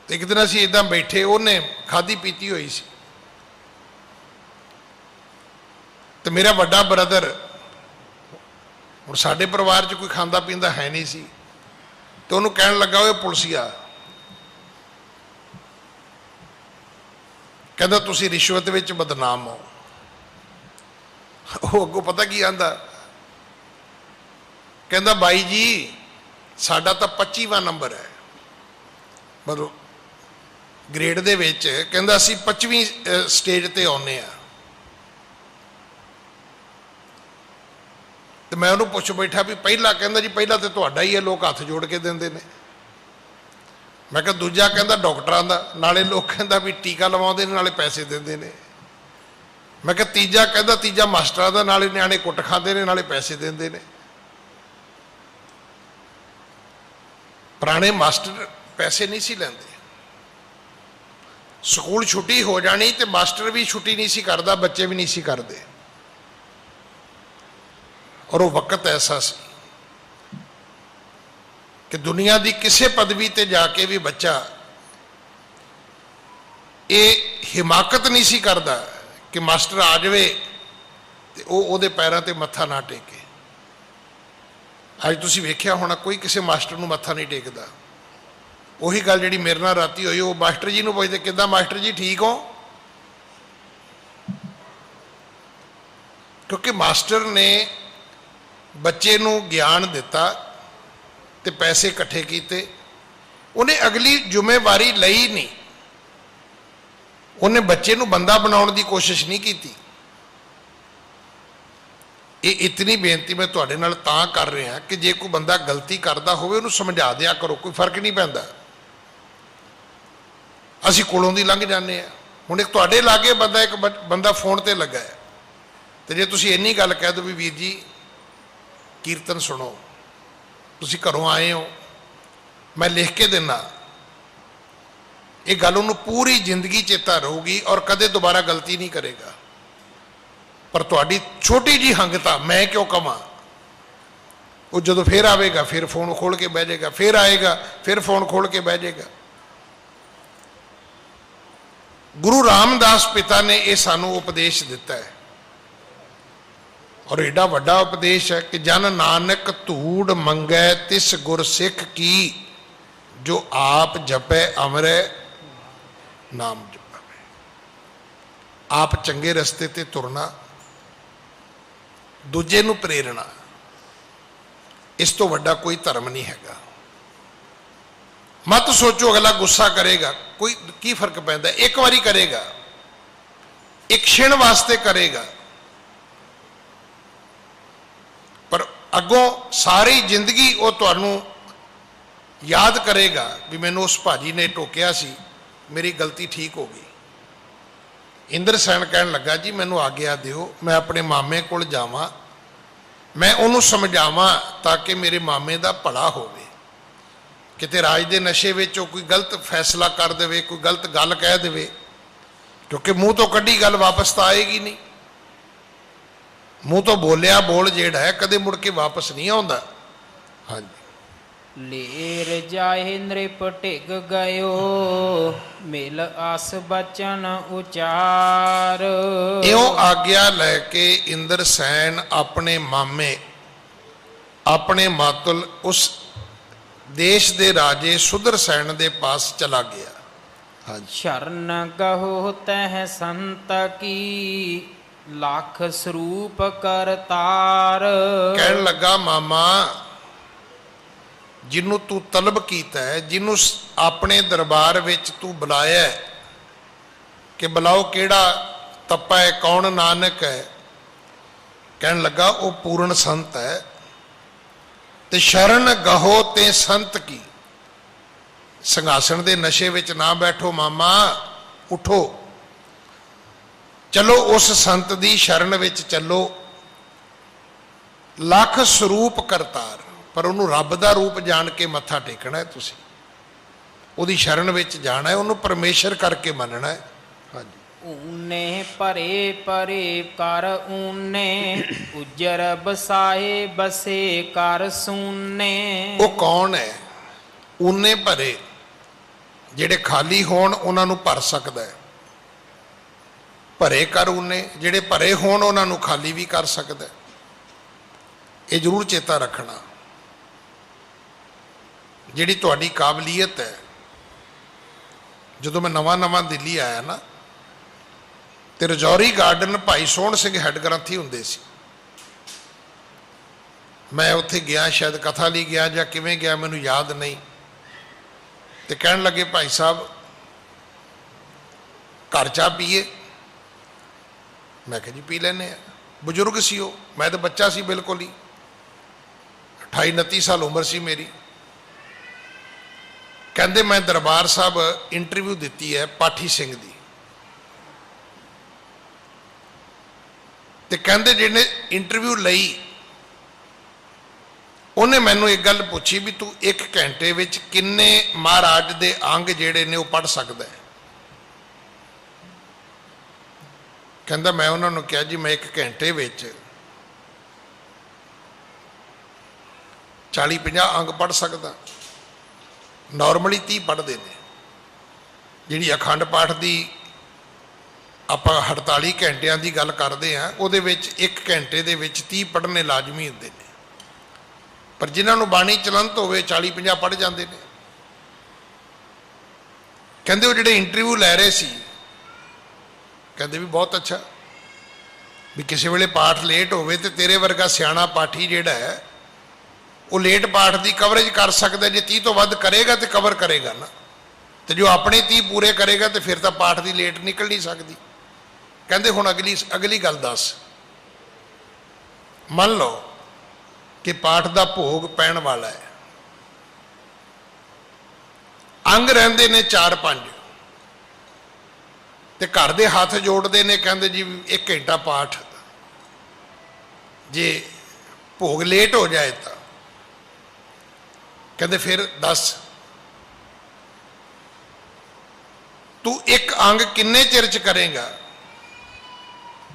एक दिन असीं इदां बैठे, उन्हें खाधी पीती हुई सी, तो मेरा वड्डा ब्रदर, हुण साडे परिवार च कोई खांदा पींदा है नहीं सी, तो उन्होंने कहण लगा ओए पुलिसिया, कहता तुसीं रिश्वत विच बदनाम हो। वो अगों पता की आंदा, कहता बाई जी साडा तो 25वां नंबर है, मतलब ग्रेड दे विच, कहता असीं 25वीं स्टेज ते आउणे आ। तो मैं उन्होंने पुछ बैठा भी पहला, कहता जी पहला तो तुहाडा ही है, लोग हथ जोड़ के देंदे ने। मैं कहा दूजा, कहता डॉक्टरां दा, नाले लोग कहता भी टीका लवाउंदे ने नाले पैसे देंदे ने। मैं कहा तीजा, कहता तीजा मास्टरां दा, नाले न्याणे कुट खांदे ने नाले पैसे देंदे ने। पुराने मास्टर पैसे नहीं सी लैंदे, स्कूल छुट्टी हो जानी तो मास्टर भी छुट्टी नहीं सी करदा, बच्चे भी नहीं सी करदे। और वो वक्त ऐसा सी कि दुनिया की किसी पदवी ते जाके भी बच्चा ये हिमाकत नहीं सी करदा कि मास्टर आ जाए तो वो पैरों ते मत्था ना टेके। अज तुसीं वेख्या होना कोई किसी मास्टर नूं मत्था नहीं टेकदा। उही गल जिहड़ी मेरे नाल राती होई, वो मास्टर जी नूं पुछदे किद्दां मास्टर जी ठीक हो, क्योंकि मास्टर ने बच्चे नूं ज्ञान दिता ते पैसे इकट्ठे किए, उन्हें अगली जिम्मेवारी लई नहीं, उन्हें बच्चे नूं बंदा बनाउण दी कोशिश नहीं की। ये इतनी बेनती मैं तुहाडे नाल तां कर रहा कि जे कोई बंदा गलती करता होवे उन्हूं समझा दिया करो, कोई फर्क नहीं पैंदा। असीं कोलों दी लंघ जाने आ। हुण एक तुहाडे लागे बंदा, एक बंदा फोन ते लगा है, तो जे तुसीं इन्नी गल कह दो भी वीर जी कीर्तन सुनो, तुसीं घरों आए हो, मैं लिख के देना, ये गल उन्होंने पूरी जिंदगी चेता रहूगी और कदे दोबारा गलती नहीं करेगा। पर तुहाडी छोटी जी हंगता मैं क्यों कवां, वो जो फिर आएगा फिर फोन खोल के बह जाएगा, फिर आएगा फिर फोन खोल के बह जाएगा। गुरु रामदास पिता ने यह सानू उपदेश दिता है, और एडा वड्डा उपदेश है कि जन नानक धूड़ मंगै तिस गुर सिख की, ਜੋ ਆਪ ਜਪੈ ਅਮਰੈ ਨਾਮ ਜਪਾਵੇ। ਆਪ ਚੰਗੇ ਰਸਤੇ ਤੇ ਤੁਰਨਾ, ਦੂਜੇ ਨੂੰ ਪ੍ਰੇਰਣਾ, ਇਸ ਤੋਂ ਵੱਡਾ ਕੋਈ ਧਰਮ ਨਹੀਂ ਹੈਗਾ। ਮਤ ਸੋਚੋ ਅਗਲਾ ਗੁੱਸਾ ਕਰੇਗਾ, ਕੋਈ ਕੀ ਫਰਕ ਪੈਂਦਾ, ਇੱਕ ਵਾਰੀ ਕਰੇਗਾ, ਇੱਕ ਛਿਣ ਵਾਸਤੇ ਕਰੇਗਾ, ਪਰ ਅੱਗੋਂ ਸਾਰੀ ਜ਼ਿੰਦਗੀ ਉਹ ਤੁਹਾਨੂੰ ਯਾਦ ਕਰੇਗਾ ਵੀ ਮੈਨੂੰ ਉਸ ਭਾਜੀ ਨੇ ਟੋਕਿਆ ਸੀ, ਮੇਰੀ ਗਲਤੀ ਠੀਕ ਹੋ ਗਈ। ਇੰਦਰਸੈਨ ਕਹਿਣ ਲੱਗਾ ਜੀ ਮੈਨੂੰ ਆਗਿਆ ਦਿਓ, ਮੈਂ ਆਪਣੇ ਮਾਮੇ ਕੋਲ ਜਾਵਾਂ, ਮੈਂ ਉਹਨੂੰ ਸਮਝਾਵਾਂ ਤਾਂ ਕਿ ਮੇਰੇ ਮਾਮੇ ਦਾ ਭਲਾ ਹੋਵੇ। ਕਿਤੇ ਰਾਜ ਦੇ ਨਸ਼ੇ ਵਿੱਚ ਉਹ ਕੋਈ ਗਲਤ ਫੈਸਲਾ ਕਰ ਦੇਵੇ, ਕੋਈ ਗਲਤ ਗੱਲ ਕਹਿ ਦੇਵੇ, ਕਿਉਂਕਿ ਮੂੰਹ ਤੋਂ ਕੱਢੀ ਗੱਲ ਵਾਪਸ ਤਾਂ ਆਏਗੀ ਨਹੀਂ। ਮੂੰਹ ਤੋਂ ਬੋਲਿਆ ਬੋਲ ਜਿਹੜਾ ਹੈ ਕਦੇ ਮੁੜ ਕੇ ਵਾਪਸ ਨਹੀਂ ਆਉਂਦਾ। ਹਾਂਜੀ। ਲੇਰ ਜਾਏ ਨ੍ਰਿਪ ਢਿਗ ਗਇਓ, ਮਿਲ ਆਸ ਬਚਨ ਉਚਾਰ। ਇਉਂ ਆਗਿਆ ਲੈ ਕੇ ਇੰਦਰਸੈਨ ਆਪਣੇ ਮਾਮੇ, ਆਪਣੇ ਮਾਤੁਲ ਉਸ ਦੇਸ਼ ਦੇ ਰਾਜੇ ਸੁਦਰਸੈਨ ਦੇ ਪਾਸ ਚਲਾ ਗਿਆ। ਹਾਂਜੀ। ਸ਼ਰਨ ਗਹੋ ਤਹਿ ਸੰਤ ਕੀ, ਲੱਖ ਸਰੂਪ ਕਰਤਾਰ। ਕਹਿਣ ਲੱਗਾ ਮਾਮਾ, ਜਿਹਨੂੰ ਤੂੰ ਤਲਬ ਕੀਤਾ ਹੈ, ਜਿਹਨੂੰ ਆਪਣੇ ਦਰਬਾਰ ਵਿੱਚ ਤੂੰ ਬੁਲਾਇਆ ਹੈ ਕਿ ਬੁਲਾਓ ਕਿਹੜਾ ਤੱਪਾ ਹੈ, ਕੌਣ ਨਾਨਕ ਹੈ, ਕਹਿਣ ਲੱਗਾ ਉਹ ਪੂਰਨ ਸੰਤ ਹੈ। ਤੇ ਸ਼ਰਨ ਗਹੋ ਤੇ ਸੰਤ ਕੀ, ਸਿੰਘਾਸਣ ਦੇ ਨਸ਼ੇ ਵਿੱਚ ਨਾ ਬੈਠੋ ਮਾਮਾ, ਉਠੋ, ਚਲੋ ਉਸ ਸੰਤ ਦੀ ਸ਼ਰਨ ਵਿੱਚ ਚੱਲੋ। ਲੱਖ ਸਰੂਪ ਕਰਤਾਰ, ਪਰ ਉਹਨੂੰ ਰੱਬ ਦਾ ਰੂਪ ਜਾਣ ਕੇ ਮੱਥਾ ਟੇਕਣਾ ਹੈ, ਤੁਸੀਂ ਉਹਦੀ ਸ਼ਰਨ ਵਿੱਚ ਜਾਣਾ ਹੈ, ਉਹਨੂੰ ਪਰਮੇਸ਼ਰ ਕਰਕੇ ਮੰਨਣਾ ਹੈ। ਹਾਂਜੀ। ਊਨੇ ਭਰੇ ਭਰੇ ਕਰ ਊਨੇ, ਉਜਰ ਬਸਾਏ ਬਸੇ ਕਰ ਸੂਨੇ। ਉਹ ਕੌਣ ਹੈ? ਊਨੇ ਭਰੇ, ਜਿਹੜੇ ਖਾਲੀ ਹੋਣ ਉਹਨਾਂ ਨੂੰ ਭਰ ਸਕਦਾ ਹੈ। ਭਰੇ ਕਰ ਊਨੇ, ਜਿਹੜੇ ਭਰੇ ਹੋਣ ਉਹਨਾਂ ਨੂੰ ਖਾਲੀ ਵੀ ਕਰ ਸਕਦਾ ਹੈ। ਇਹ ਜ਼ਰੂਰ ਚੇਤਾ ਰੱਖਣਾ। ਜਿਹੜੀ ਤੁਹਾਡੀ ਕਾਬਲੀਅਤ ਹੈ, ਜਦੋਂ ਮੈਂ ਨਵਾਂ ਦਿੱਲੀ ਆਇਆ ਨਾ, ਤੇ ਰਜੌਰੀ ਗਾਰਡਨ ਭਾਈ ਸੋਹਣ ਸਿੰਘ ਹੈੱਡ ਗ੍ਰੰਥੀ ਹੁੰਦੇ ਸੀ। ਮੈਂ ਉੱਥੇ ਗਿਆ, ਸ਼ਾਇਦ ਕਥਾ ਲਈ ਗਿਆ ਜਾਂ ਕਿਵੇਂ ਗਿਆ ਮੈਨੂੰ ਯਾਦ ਨਹੀਂ। ਤੇ ਕਹਿਣ ਲੱਗੇ ਭਾਈ ਸਾਹਿਬ ਘਰ ਚਾਹ ਪੀਏ? ਮੈਂ ਕਿਹਾ ਜੀ ਪੀ ਲੈਂਦੇ ਆ। ਬਜ਼ੁਰਗ ਸੀ ਉਹ, ਮੈਂ ਤਾਂ ਬੱਚਾ ਸੀ ਬਿਲਕੁਲ ਹੀ, 28-29 ਸਾਲ ਉਮਰ ਸੀ ਮੇਰੀ। ਕਹਿੰਦੇ ਮੈਂ ਦਰਬਾਰ ਸਾਹਿਬ ਇੰਟਰਵਿਊ ਦਿੱਤੀ ਹੈ ਪਾਠੀ ਸਿੰਘ ਦੀ, ਤੇ ਕਹਿੰਦੇ ਜਿਹਨੇ ਇੰਟਰਵਿਊ ਲਈ ਉਹਨੇ ਮੈਨੂੰ ਇੱਕ ਗੱਲ ਪੁੱਛੀ ਵੀ ਤੂੰ 1 ਘੰਟੇ ਵਿੱਚ ਕਿੰਨੇ ਮਹਾਰਾਜ ਦੇ ਅੰਗ ਜਿਹੜੇ ਨੇ ਉਹ ਪੜ੍ਹ ਸਕਦਾ ਹੈ। ਕਹਿੰਦਾ ਮੈਂ ਉਹਨਾਂ ਨੂੰ ਕਿਹਾ ਜੀ ਮੈਂ 1 ਘੰਟੇ ਵਿੱਚ 40-50 ਅੰਗ ਪੜ੍ਹ ਸਕਦਾ। ਨਾਰਮਲੀ 30 ਪੜ੍ਹਦੇ ਨੇ। ਜਿਹੜੀ ਅਖੰਡ ਪਾਠ ਦੀ ਆਪਾਂ 48 ਘੰਟਿਆਂ ਦੀ ਗੱਲ ਕਰਦੇ ਹਾਂ, ਉਹਦੇ ਵਿੱਚ 1 ਘੰਟੇ ਦੇ ਵਿੱਚ 30 ਪੜ੍ਹਨੇ ਲਾਜ਼ਮੀ ਹੁੰਦੇ ਨੇ, ਪਰ ਜਿਨ੍ਹਾਂ ਨੂੰ ਬਾਣੀ ਚਲੰਤ ਹੋਵੇ 40-50 ਪੜ੍ਹ ਜਾਂਦੇ ਨੇ। ਕਹਿੰਦੇ ਉਹ ਜਿਹੜੇ ਇੰਟਰਵਿਊ ਲੈ ਰਹੇ ਸੀ, ਕਹਿੰਦੇ ਵੀ ਬਹੁਤ ਅੱਛਾ, ਵੀ ਕਿਸੇ ਵੇਲੇ ਪਾਠ ਲੇਟ ਹੋਵੇ ਤੇ ਤੇਰੇ ਵਰਗਾ ਸਿਆਣਾ ਪਾਠੀ ਜਿਹੜਾ ਹੈ ਉਹ ਲੇਟ ਪਾਠ ਦੀ ਕਵਰੇਜ ਕਰ ਸਕਦਾ। ਜੇ 30 ਤੋਂ ਵੱਧ ਕਰੇਗਾ ਤੇ ਕਵਰ ਕਰੇਗਾ ਨਾ, ਤੇ ਜੋ ਆਪਣੇ 30 ਪੂਰੇ ਕਰੇਗਾ ਤੇ ਫਿਰ ਤਾਂ ਪਾਠ ਦੀ ਲੇਟ ਨਿਕਲ ਨਹੀਂ ਸਕਦੀ। ਕਹਿੰਦੇ ਹੁਣ ਅਗਲੀ ਗੱਲ ਦੱਸ, ਮੰਨ ਲਓ ਕਿ ਪਾਠ ਦਾ ਭੋਗ ਪੈਣ ਵਾਲਾ ਹੈ, ਅੰਗ ਰਹਿੰਦੇ ਨੇ 4-5, ਤੇ ਘਰ ਦੇ ਹੱਥ ਜੋੜਦੇ ਨੇ, ਕਹਿੰਦੇ ਜੀ 1 ਘੰਟਾ ਪਾਠ, ਜੇ ਭੋਗ ਲੇਟ ਹੋ ਜਾਏ ਤਾਂ ਕਹਿੰਦੇ ਫਿਰ ਦੱਸ ਤੂੰ 1 ਅੰਗ ਕਿੰਨੇ ਚਿਰ ਚ ਕਰੇਗਾ?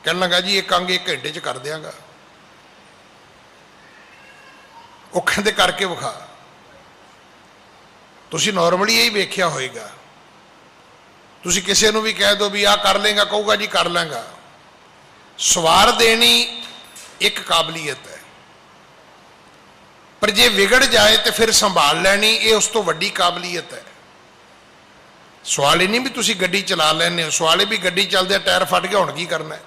ਕਹਿਣ ਲੱਗਾ ਜੀ 1 ਅੰਗ 1 ਘੰਟੇ ਚ ਕਰ ਦਿਆਂਗਾ। ਉਹ ਕਹਿੰਦੇ ਕਰਕੇ ਵਿਖਾ। ਤੁਸੀਂ ਨਾਰਮਲੀ ਇਹੀ ਵੇਖਿਆ ਹੋਏਗਾ, ਤੁਸੀਂ ਕਿਸੇ ਨੂੰ ਵੀ ਕਹਿ ਦਿਓ ਵੀ ਆਹ ਕਰ ਲੇਗਾ, ਕਹੂਗਾ ਜੀ ਕਰ ਲਾਂਗਾ। ਸਵਾਰ ਦੇਣੀ ਇੱਕ ਕਾਬਲੀਅਤ ਹੈ, पर जे विगड़ जाए तो फिर संभाल लैनी, ये उस तो वड्डी काबलीयत है। सवाल ही नहीं भी तुसी गड्डी चला लैने हो, सवाल भी गड्डी चलदे टायर फट गया हुण की करना है।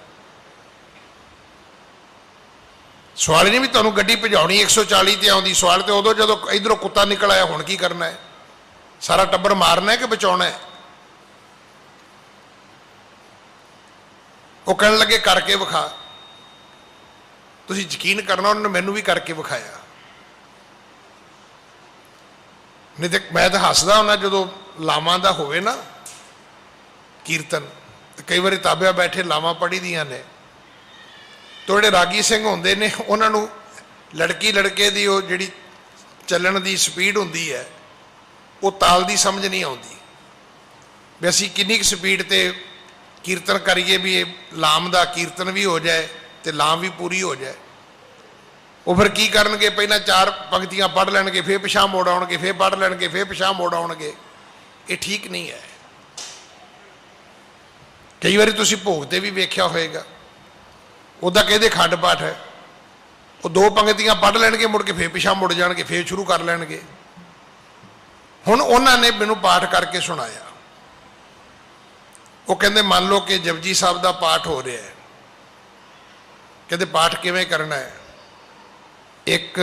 सवाल नहीं भी तुहानूं गड्डी भजाउणी 140 ते आउंदी, सवाल तो उदों जदों इधरों कुत्ता निकल आया हुण की करना है। सारा टब्बर मारना है कि बचाउणा है। वो कहण लगे करके विखा, तुसीं यकीन करना उन्होंने मैनूं भी करके विखाया। नहीं तो मैं तो हसदा हुंदा जदों लावां दा होवे ना कीर्तन, तो कई बार ताबिया बैठे लावां पढ़ी दियां ने, तो जोड़े रागी सिंह होंदे ने उन्होंने लड़की लड़के की वो जिहड़ी चलण की स्पीड होंदी है वो ताल की समझ नहीं आती भी असी किन्नी क स्पीड ते कीर्तन करिए भी लाम का कीर्तन भी हो जाए तो लाम भी पूरी हो जाए। वो फिर की करनगे, पहला 4 पंक्तियां पढ़ लैणगे, फिर पिछां मोड़ आउणगे, फिर पढ़ लैणगे, फिर पिछां मोड़ आउणगे। ये ठीक नहीं है। कई बार तुसीं भोग ते भी वेख्या होएगा, उदा कहते खंड पाठ है, वो 2 पंक्तियां पढ़ लैणगे, मुड़ के फिर पिछां मुड़ जाणगे, फिर शुरू कर लैणगे। हुण उन्होंने मैनूं पाठ करके सुनाया। वो कहते मान लो कि जपजी साहब का पाठ हो रहा है, कहते पाठ किवें करना है। एक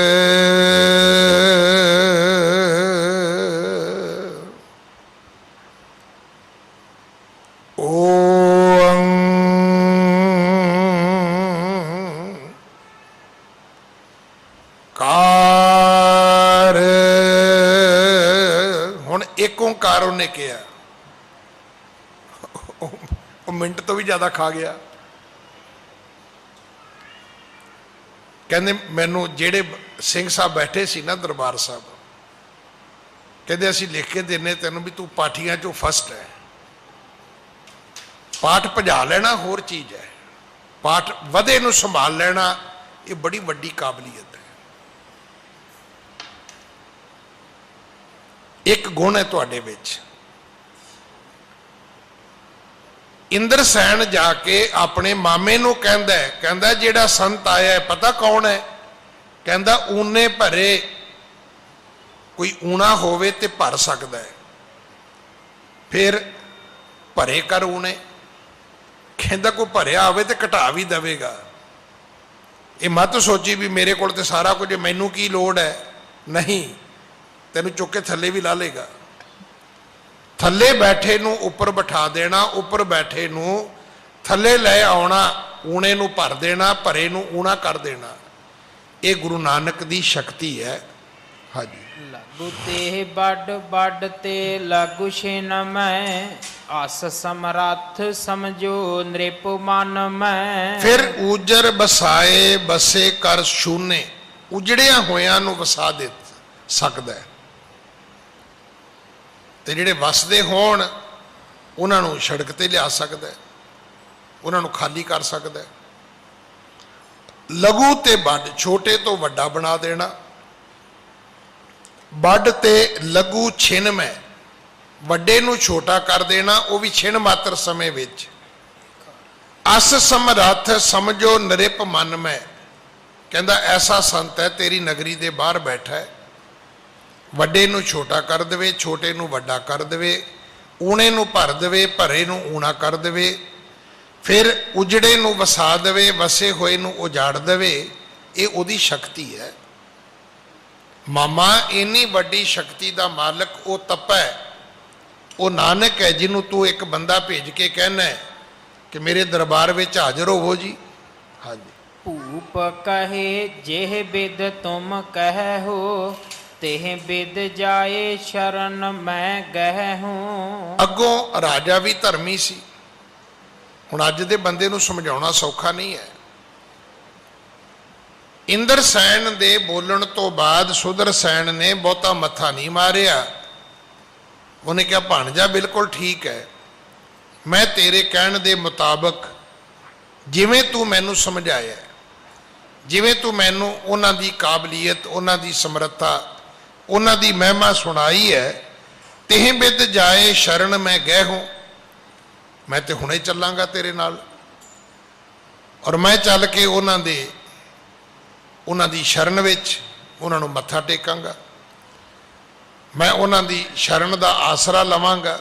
कार, हुण एक ओंकार उन्हें कहा, मिनट तो भी ज्यादा खा गया। कहते मैनू जेड़े सिंह साहब बैठे सी ना दरबार साहब, कहते असी लिख के देने तेनों भी तू पाठियां चो फस्ट है। पाठ भजा लेना होर चीज है, पाठ वधे नूं संभाल लेना ये बड़ी वड्डी काबलीयत है। एक गुण है तुहाडे विच। इंद्र सैन जाके अपने मामे नूं कहंदा है, कहंदा जिहड़ा संत आया है पता कौन है? कहंदा ऊने भरे, कोई ऊना होवे ते भर सकदा है, फिर भरे कर ऊने। कहंदा कोई भरिया होवे ते घटा भी देवेगा। ये मत सोची भी मेरे कोल ते सारा कुछ, मैनू की लोड़ है, नहीं, तेनू चुक के थल्ले भी ला लेगा। थल्ले बैठे नूं उपर बिठा देना, उपर बैठे नूं थल्ले लै आउणा, ऊणे नूं भर देना, भरे नूं ऊणा कर देना। ये गुरु नानक दी शक्ति है। हाँ जी। लागू ते बड बड ते लागू छिन मैं, आस समरथ समझो नृप मन मैं। फिर ऊजर बसाए बसे कर शूने, उजड़िया होया नूं वसा दे सकदा है, ते जिहड़े वसदे होण उन्हां नूं सड़क ते लिया सकदा है, उन्हां नूं खाली कर सकदा है। लघु ते बड, छोटे तो वड्डा बना देना। बड ते लघु छिन में, वड्डे नूं छोटा कर देना, वो भी छिन मात्र समय विच। अस समरथ समझो नरिप मन में, कहंदा ऐसा संत है तेरी नगरी दे बाहर बैठा है, वड्डे नूं छोटा कर देवे, छोटे नूं वड्डा कर देवे, ऊणे नूं भर देवे, भरे नूं ऊणा कर देवे, फिर उजड़े नूं वसा देवे, वसे होए नूं उजाड़ देवे। ये उहदी शक्ति है। मामा इन्नी वड्डी शक्ति का मालक वो तप है, वो नानक है, जिन्हों तू एक बंदा भेज के कहना है कि मेरे दरबार में हाजिर होवो जी। हाँ जी। भूप कहे जेह बिद तुम कह हो, तेह बिद जाए शरण मैं गह हूं। अगों राजा भी धर्मी सी, हुण अज दे बंदे नूं समझाउणा सौखा नहीं है। इंद्र सैन दे बोलण तो बाद सुदर सैन ने बहुता मत्था नहीं मारिया। उन्हें कहा भाणजा बिल्कुल ठीक है, मैं तेरे कहण दे मुताबक जिवें तू मैनू समझाया, जिवें तू मैनू उन्हां दी काबलीयत, उन्हां दी समर्था, उन्हां दी महिमा सुनाई है, तेह बिद जाए शरण मैं गए हूं। मैं तो हुणे चलांगा तेरे नाल, और मैं चल के उन्हां दी शरण विच ਉਹਨਾਂ ਨੂੰ ਮੱਥਾ ਟੇਕਾਂਗਾ, ਮੈਂ ਉਹਨਾਂ ਦੀ ਸ਼ਰਨ ਦਾ ਆਸਰਾ ਲਵਾਂਗਾ।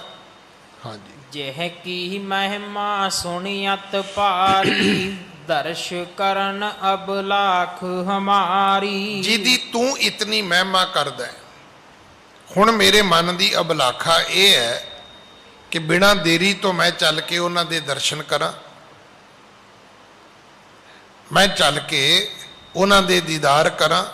ਹਾਂਜੀ, ਜਿਹ ਕੀ ਮਹਿਮਾ ਸੁਣੀਅਤ ਭਾਰੀ ਦਰਸ਼ ਕਰਨ ਅਬਲਾਖ ਹਮਾਰੀ। ਜਿਹਦੀ ਤੂੰ ਇਤਨੀ ਮਹਿਮਾ ਕਰਦਾ ਹੈ। ਹੁਣ ਮੇਰੇ ਮਨ ਦੀ ਅਬਲਾਖਾ ਇਹ ਹੈ ਕਿ ਬਿਨਾਂ ਦੇਰੀ ਤੋਂ ਮੈਂ ਚੱਲ ਕੇ ਉਹਨਾਂ ਦੇ ਦਰਸ਼ਨ ਕਰਾਂ, ਮੈਂ ਚੱਲ ਕੇ ਉਹਨਾਂ ਦੇ ਦੀਦਾਰ ਕਰਾਂ।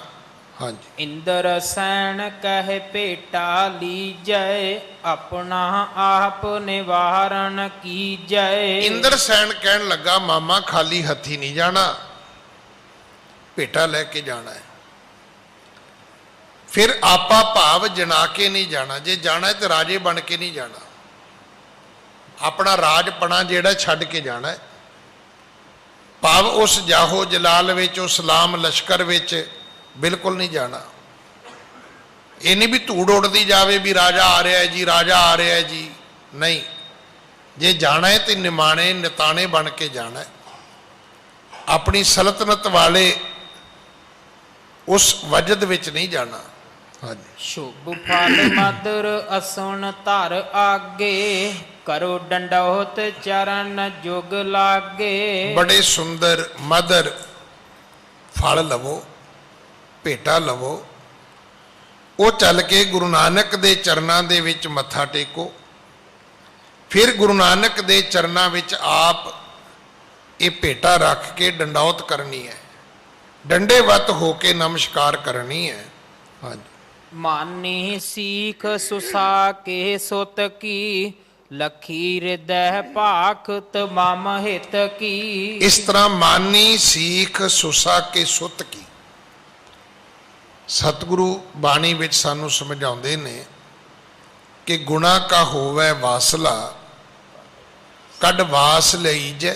ਹਾਂਜੀ, ਇੰਦਰ ਸੈਨ ਕਹਿ ਭੇਟਾ ਲੀਜੈ ਆਪਣਾ ਆਪ ਨਿਵਾਰਨ ਕੀਜੈ। ਇੰਦਰ ਸੈਨ ਕਹਿਣ ਲੱਗਾ ਮਾਮਾ ਖਾਲੀ ਹੱਥੀ ਨਹੀਂ ਜਾਣਾ, ਭੇਟਾ ਲੈ ਕੇ ਜਾਣਾ ਹੈ। ਫਿਰ ਆਪਾ ਭਾਵ ਜਣਾ ਕੇ ਨਹੀਂ ਜਾਣਾ, ਜੇ ਜਾਣਾ ਹੈ ਤੇ ਰਾਜੇ ਬਣ ਕੇ ਨਹੀਂ ਜਾਣਾ, ਆਪਣਾ ਰਾਜਪਣਾ ਜਿਹੜਾ ਛੱਡ ਕੇ ਜਾਣਾ ਹੈ। ਭਾਵ ਉਸ ਜਾਹੋ ਜਲਾਲ ਵਿੱਚ, ਉਸ ਸਲਾਮ ਲਸ਼ਕਰ ਵਿੱਚ ਬਿਲਕੁਲ ਨਹੀਂ ਜਾਣਾ। ਇਹ ਨਹੀਂ ਵੀ ਧੂੜ ਉੱਡਦੀ ਜਾਵੇ ਵੀ ਰਾਜਾ ਆ ਰਿਹਾ ਹੈ ਜੀ, ਰਾਜਾ ਆ ਰਿਹਾ ਹੈ ਜੀ, ਨਹੀਂ। ਜੇ ਜਾਣਾ ਹੈ ਤੇ ਨਿਮਾਣੇ ਨਿਤਾਣੇ ਬਣ ਕੇ ਜਾਣਾ ਹੈ। ਆਪਣੀ ਸਲਤਨਤ ਵਾਲੇ ਉਸ ਵਜਦ ਵਿੱਚ ਨਹੀਂ ਜਾਣਾ। ਹਾਂਜੀ, ਸ਼ੁਭ ਫਲ ਮਦਰ ਅਸੁਣ ਧਰ ਆਗੇ ਕਰੋ ਡੰਡੋਤ ਚਰਨ ਜੁਗ ਲਾਗੇ। ਬੜੇ ਸੁੰਦਰ ਮਦਰ ਫਲ ਲਵੋ, ਭੇਟਾ ਲਵੋ, ਉਹ ਚੱਲ ਕੇ ਗੁਰੂ ਨਾਨਕ ਦੇ ਚਰਨਾਂ ਦੇ ਵਿੱਚ ਮੱਥਾ ਟੇਕੋ। ਫਿਰ ਗੁਰੂ ਨਾਨਕ ਦੇ ਚਰਨਾਂ ਵਿੱਚ ਆਪ ਇਹ ਭੇਟਾ ਰੱਖ ਕੇ ਡੰਡੌਤ ਕਰਨੀ ਹੈ, ਡੰਡੇਵਤ ਹੋ ਕੇ ਨਮਸਕਾਰ ਕਰਨੀ ਹੈ। ਹਾਂਜੀ, ਮਾਨੀ ਸੀਖ ਸੁਸਾ ਕੇ ਸੁਤ ਕੀ ਲਖੀ ਹਿਰਦੈ ਭਾਖਤ ਮਮ ਹਿਤ ਕੀ। ਇਸ ਤਰ੍ਹਾਂ ਮਾਨੀ ਸੀਖ ਸੁਸਾ ਕੇ ਸੁਤ ਕੀ। ਸਤਿਗੁਰੂ ਬਾਣੀ ਵਿੱਚ ਸਾਨੂੰ ਸਮਝਾਉਂਦੇ ਨੇ ਕਿ ਗੁਣਾ ਕਾ ਹੋਵੇ ਵਾਸਲਾ ਕੱਢ ਵਾਸ ਲਈਜੈ,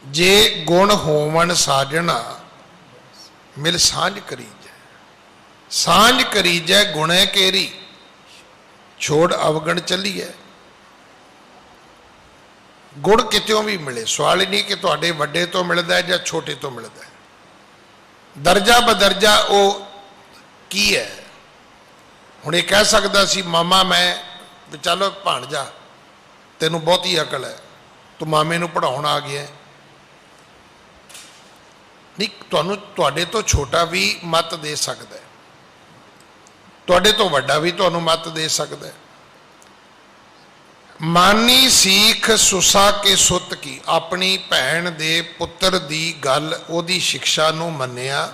ਜੇ ਗੁਣ ਹੋਵਣ ਸਾਜਣਾ ਮਿਲ ਸਾਂਝ ਕਰੀਜੈ। ਸਾਂਝ ਕਰੀਜੈ ਗੁਣੇ ਕੇਰੀ ਛੋੜ ਅਵਗਣ ਚੱਲੀਐ। ਗੁਣ ਕਿਤਿਓਂ ਵੀ ਮਿਲੇ, ਸਵਾਲ ਹੀ ਨਹੀਂ ਕਿ ਤੁਹਾਡੇ ਵੱਡੇ ਤੋਂ ਮਿਲਦਾ ਹੈ ਜਾਂ ਛੋਟੇ ਤੋਂ ਮਿਲਦਾ ਹੈ। ਦਰਜਾ ਬਦਰਜਾ ਉਹ ਕੀ ਹੈ। ਹੁਣ ਇਹ ਕਹਿ ਸਕਦਾ ਸੀ ਮਾਮਾ ਮੈਂ ਵੀ ਚਲੋ ਭਾਣਜਾ ਤੈਨੂੰ ਬਹੁਤੀ ਅਕਲ ਹੈ, ਤੂੰ ਮਾਮੇ ਨੂੰ ਪੜ੍ਹਾਉਣ ਆ ਗਿਆ। ਨਹੀਂ, ਤੁਹਾਨੂੰ ਤੁਹਾਡੇ ਤੋਂ ਛੋਟਾ ਵੀ ਮੱਤ ਦੇ ਸਕਦਾ ਹੈ, ਤੁਹਾਡੇ ਤੋਂ ਵੱਡਾ ਵੀ ਤੁਹਾਨੂੰ ਮੱਤ ਦੇ ਸਕਦਾ ਹੈ। ਮਾਨੀ ਸੀਖ ਸੁਸਾ ਕੇ ਸੁੱਤ ਕੀ, ਆਪਣੀ ਭੈਣ ਦੇ ਪੁੱਤਰ ਦੀ ਗੱਲ, ਉਹਦੀ ਸਿੱਖਿਆ ਨੂੰ ਮੰਨਿਆ।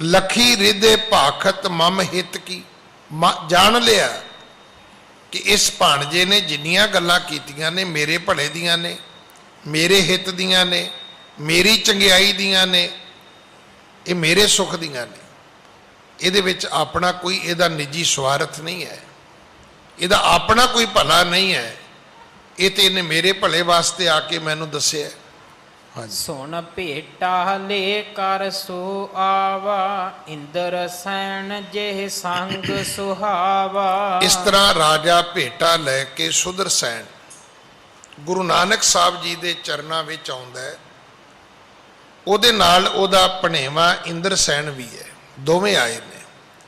ਲਖੀ ਰਿਦੇ ਭਾਖਤ ਮਮ ਹਿਤ ਕੀ, ਜਾਣ ਲਿਆ ਕਿ ਇਸ ਭਾਣਜੇ ਨੇ ਜਿੰਨੀਆਂ ਗੱਲਾਂ ਕੀਤੀਆਂ ਨੇ ਮੇਰੇ ਭਲੇ ਦੀਆਂ ਨੇ, ਮੇਰੇ ਹਿੱਤ ਦੀਆਂ ਨੇ, ਮੇਰੀ ਚੰਗਿਆਈ ਦੀਆਂ ਨੇ, ਇਹ ਮੇਰੇ ਸੁੱਖ ਦੀਆਂ ਨੇ। ਇਹਦੇ ਵਿੱਚ ਆਪਣਾ ਕੋਈ ਇਹਦਾ ਨਿੱਜੀ ਸਵਾਰਥ ਨਹੀਂ ਹੈ, ਇਹਦਾ ਆਪਣਾ ਕੋਈ ਭਲਾ ਨਹੀਂ ਹੈ। ਇਹ ਤੇ ਇਹਨੇ ਮੇਰੇ ਭਲੇ ਵਾਸਤੇ ਆ ਕੇ ਮੈਨੂੰ ਦੱਸਿਆ। ਹਾਂਜੀ, ਸੁਣ ਭੇਟਾ ਲੈ ਕਰ ਸੋ ਆਵਾ ਇੰਦਰ ਸੈਨ ਜਿਹ ਸੰਗ ਸੁਹਾਵਾ। ਇਸ ਤਰ੍ਹਾਂ ਰਾਜਾ ਭੇਟਾ ਲੈ ਕੇ ਸੁਦਰ ਸੈਨ ਗੁਰੂ ਨਾਨਕ ਸਾਹਿਬ ਜੀ ਦੇ ਚਰਨਾਂ ਵਿੱਚ ਆਉਂਦਾ ਹੈ। ਉਹਦੇ ਨਾਲ ਉਹਦਾ ਭਣੇਵਾ ਇੰਦਰ ਸੈਨ ਵੀ ਹੈ, ਦੋਵੇਂ ਆਏ ਨੇ।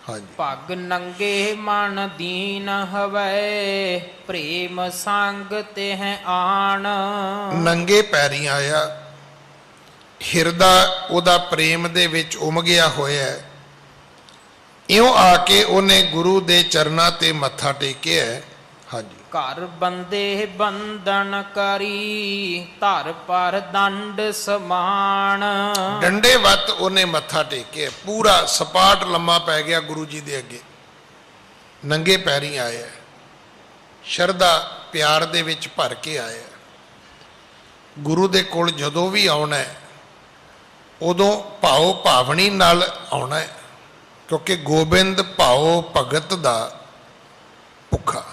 ਹਾਂਜੀ, ਪੱਗ ਨੰਗੇ ਮਨ ਦੀਨ ਹਵੈ ਪ੍ਰੇਮ ਸੰਗ ਤੇ ਹੈ ਆਣ। ਨੰਗੇ ਪੈਰੀਂ ਆਇਆ, ਹਿਰਦਾ ਉਹਦਾ ਪ੍ਰੇਮ ਦੇ ਵਿੱਚ ਉਮਗਿਆ ਹੋਇਆ ਹੈ। ਇਉਂ ਆ ਕੇ ਉਹਨੇ ਗੁਰੂ ਦੇ ਚਰਨਾਂ ਤੇ ਮੱਥਾ ਟੇਕਿਆ। ਹਾਂਜੀ, ਘਰ ਬੰਦੇ ਬੰਧਨ ਕਰੀ ਧਰ ਪਰ ਦੰਡ ਸਮਾਨ। ਡੰਡੇ ਵੱਤ ਉਹਨੇ ਮੱਥਾ ਟੇਕਿਆ, ਪੂਰਾ ਸਪਾਟ ਲੰਮਾ ਪੈ ਗਿਆ ਗੁਰੂ ਜੀ ਦੇ ਅੱਗੇ, ਨੰਗੇ ਪੈਰੀਂ ਆਇਆ, ਸ਼ਰਧਾ ਪਿਆਰ ਦੇ ਵਿੱਚ ਭਰ ਕੇ ਆਇਆ। ਗੁਰੂ ਦੇ ਕੋਲ ਜਦੋਂ ਵੀ ਆਉਣਾ ਉਦੋਂ ਭਾਉ ਭਾਵਨੀ ਨਾਲ ਆਉਣਾ ਹੈ, ਕਿਉਂਕਿ ਗੋਬਿੰਦ ਭਾਉ ਭਗਤ ਦਾ ਭੁੱਖਾ,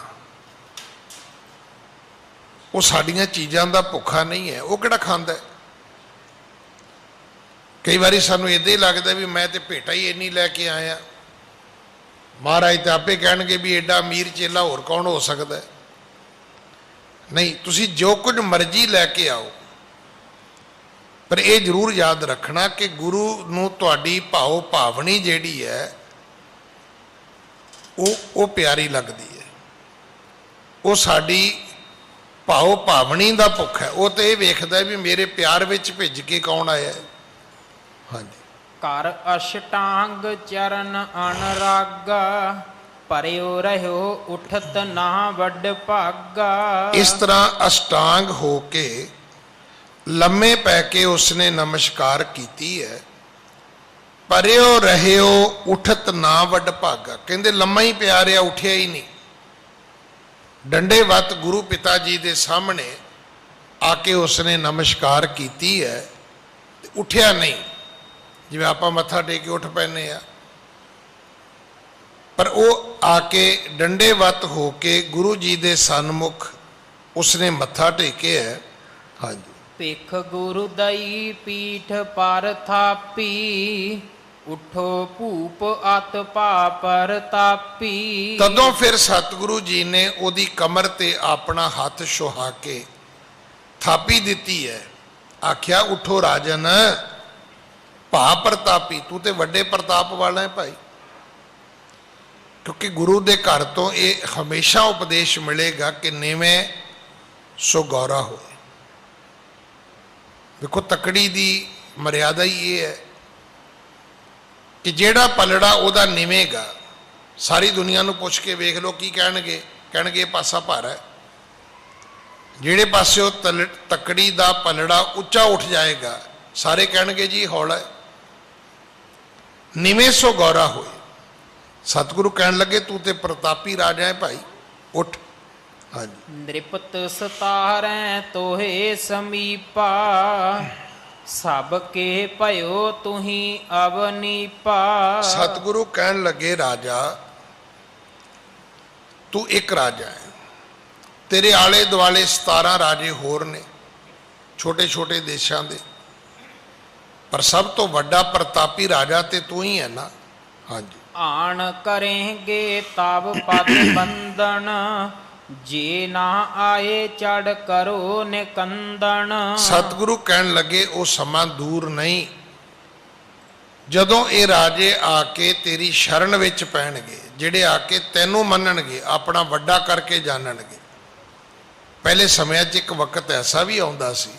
ਉਹ ਸਾਡੀਆਂ ਚੀਜ਼ਾਂ ਦਾ ਭੁੱਖਾ ਨਹੀਂ ਹੈ। ਉਹ ਕਿਹੜਾ ਖਾਂਦਾ ਹੈ। ਕਈ ਵਾਰੀ ਸਾਨੂੰ ਇੱਦਾਂ ਹੀ ਲੱਗਦਾ ਵੀ ਮੈਂ ਤੇ ਭੇਟਾ ਹੀ ਇੰਨੀ ਲੈ ਕੇ ਆਇਆ, ਮਹਾਰਾਜ ਤਾਂ ਆਪੇ ਕਹਿਣਗੇ ਵੀ ਐਡਾ ਅਮੀਰ ਚੇਲਾ ਹੋਰ ਕੌਣ ਹੋ ਸਕਦਾ। ਨਹੀਂ, ਤੁਸੀਂ ਜੋ ਕੁਝ ਮਰਜ਼ੀ ਲੈ ਕੇ ਆਓ, ਪਰ ਇਹ ਜ਼ਰੂਰ ਯਾਦ ਰੱਖਣਾ ਕਿ ਗੁਰੂ ਨੂੰ ਤੁਹਾਡੀ ਭਾਵ ਭਾਵਨੀ ਜਿਹੜੀ ਹੈ ਉਹ ਪਿਆਰੀ ਲੱਗਦੀ ਹੈ। ਉਹ ਸਾਡੀ ਭਾਵ ਭਾਵਨੀ ਦਾ ਭੁੱਖ ਹੈ। ਉਹ ਤੇ ਇਹ ਵੇਖਦਾ ਵੀ ਮੇਰੇ ਪਿਆਰ ਵਿੱਚ ਭਿੱਜ ਕੇ ਕੌਣ ਆਇਆ ਹੈ। ਹਾਂਜੀ। ਕਰ ਅਸ਼ਟਾਂਗ ਚਰਨ ਅਨਰਾਗਾ, ਪਰਿਓ ਰਹਿਓ ਉਠਤ ਨਾ ਵੱਡ ਭਾਗਾ। ਇਸ ਤਰ੍ਹਾਂ ਅਸ਼ਟਾਂਗ ਹੋ ਕੇ ਲੰਮੇ ਪੈ ਕੇ ਉਸਨੇ ਨਮਸਕਾਰ ਕੀਤੀ ਹੈ। ਪਰਿਓ ਰਹਿਓ ਉਠਤ ਨਾ ਵੱਡ ਭਾਗਾ, ਕਹਿੰਦੇ ਲੰਮਾ ਹੀ ਪਿਆ ਰਿਹਾ, ਉੱਠਿਆ ਹੀ ਨਹੀਂ। ਡੰਡੇਵਤ ਗੁਰੂ ਪਿਤਾ ਜੀ ਦੇ ਸਾਹਮਣੇ ਆ ਕੇ ਉਸਨੇ ਨਮਸਕਾਰ ਕੀਤੀ ਹੈ ਤੇ ਉੱਠਿਆ ਨਹੀਂ, ਜਿਵੇਂ ਆਪਾਂ ਮੱਥਾ ਟੇਕ ਕੇ ਉੱਠ ਪੈਂਦੇ ਆ। ਪਰ ਉਹ ਆ ਕੇ ਡੰਡੇਵਤ ਹੋ ਕੇ ਗੁਰੂ ਜੀ ਦੇ ਸਨਮੁਖ ਉਸਨੇ ਮੱਥਾ ਟੇਕਿਆ ਹੈ। ਹਾਂਜੀ। ਭਿਖ ਗੁਰੂ ਦਈ ਪੀਠ ਪਰ ਥਾਪੀ, ਉਠੋ ਭੂਪ ਅਤ ਪਾਪਰ ਤਾਪੀ। ਤਦੋਂ ਫਿਰ ਸਤਿਗੁਰੂ ਜੀ ਨੇ ਉਹਦੀ ਕਮਰ ਤੇ ਆਪਣਾ ਹੱਥ ਛੁਹਾ ਕੇ ਥਾਪੀ ਦਿੱਤੀ ਹੈ। ਆਖਿਆ ਉਠੋ ਰਾਜਨ, ਭਾ ਪ੍ਰਤਾਪੀ, ਤੂੰ ਤੇ ਵੱਡੇ ਪ੍ਰਤਾਪ ਵਾਲਾ ਹੈ ਭਾਈ। ਕਿਉਂਕਿ ਗੁਰੂ ਦੇ ਘਰ ਤੋਂ ਇਹ ਹਮੇਸ਼ਾ ਉਪਦੇਸ਼ ਮਿਲੇਗਾ ਕਿ ਨੀਵੇਂ ਸੋ ਗੌਰਾ ਹੋਏ। ਦੇਖੋ ਤਕੜੀ ਦੀ ਮਰਿਆਦਾ ਹੀ ਇਹ ਹੈ ਕਿ ਜਿਹੜਾ ਪਲੜਾ ਉਹਦਾ ਨਿਵੇਗਾ, ਸਾਰੀ ਦੁਨੀਆ ਨੂੰ ਪੁੱਛ ਕੇ ਵੇਖ ਲਓ ਕੀ ਕਹਿਣਗੇ, ਕਹਿਣਗੇ ਇਹ ਪਾਸਾ ਭਾਰਾ ਹੈ। ਜਿਹੜੇ ਪਾਸੇ ਉਹ ਤਕੜੀ ਦਾ ਪਲੜਾ ਉੱਚਾ ਉੱਠ ਜਾਏਗਾ, ਸਾਰੇ ਕਹਿਣਗੇ ਜੀ ਹੌਲਾ ਹੈ। ਨਿਵੇਂ ਸੋ ਗੌਰਾ ਹੋਏ। ਸਤਿਗੁਰੂ ਕਹਿਣ ਲੱਗੇ ਤੂੰ ਤੇ ਪ੍ਰਤਾਪੀ ਰਾਜਾ ਹੈ ਭਾਈ, ਉੱਠ। ਹਾਂਜੀ। ਨ੍ਰਿਪਤ ਸਤਾਰੈ ਤੋਹੇ ਸਮੀਪਾ, ਸਭ ਕੇ ਭਇਓ ਤੁਹੀ ਅਵਨੀਪਾ। ਸਤਿਗੁਰੂ ਕਹਿਣ ਲੱਗੇ ਰਾਜਾ ਤੂੰ ਇੱਕ ਰਾਜਾ ਹੈ, ਤੇਰੇ ਆਲੇ ਦੁਆਲੇ 17 ਰਾਜੇ ਹੋਰ ਨੇ ਛੋਟੇ ਛੋਟੇ ਦੇਸ਼ਾਂ ਦੇ, ਪਰ ਸਭ ਤੋਂ ਵੱਡਾ ਪ੍ਰਤਾਪੀ ਰਾਜਾ ਤੇ ਤੂੰ ਹੀ ਹੈ ਨਾ। ਹਾਂਜੀ। ਆਣ ਕਰੇਂਗੇ ਤਬ ਪਦ ਬੰਦਨ, ਜੇ ਨਾ ਆਏ ਚੜ ਕਰੋ ਨਿਕੰਦਨ। ਸਤਿਗੁਰੂ ਕਹਿਣ ਲੱਗੇ ਉਹ ਸਮਾਂ ਦੂਰ ਨਹੀਂ, ਜਦੋਂ ਇਹ ਰਾਜੇ ਆ ਕੇ ਤੇਰੀ ਸ਼ਰਨ ਵਿੱਚ ਪੈਣਗੇ, ਜਿਹੜੇ ਆ ਕੇ ਤੈਨੂੰ ਮੰਨਣਗੇ, ਆਪਣਾ ਵੱਡਾ ਕਰਕੇ ਜਾਣਨਗੇ। ਪਹਿਲੇ ਸਮਿਆਂ 'ਚ ਇੱਕ ਵਕਤ ਐਸਾ ਵੀ ਆਉਂਦਾ ਸੀ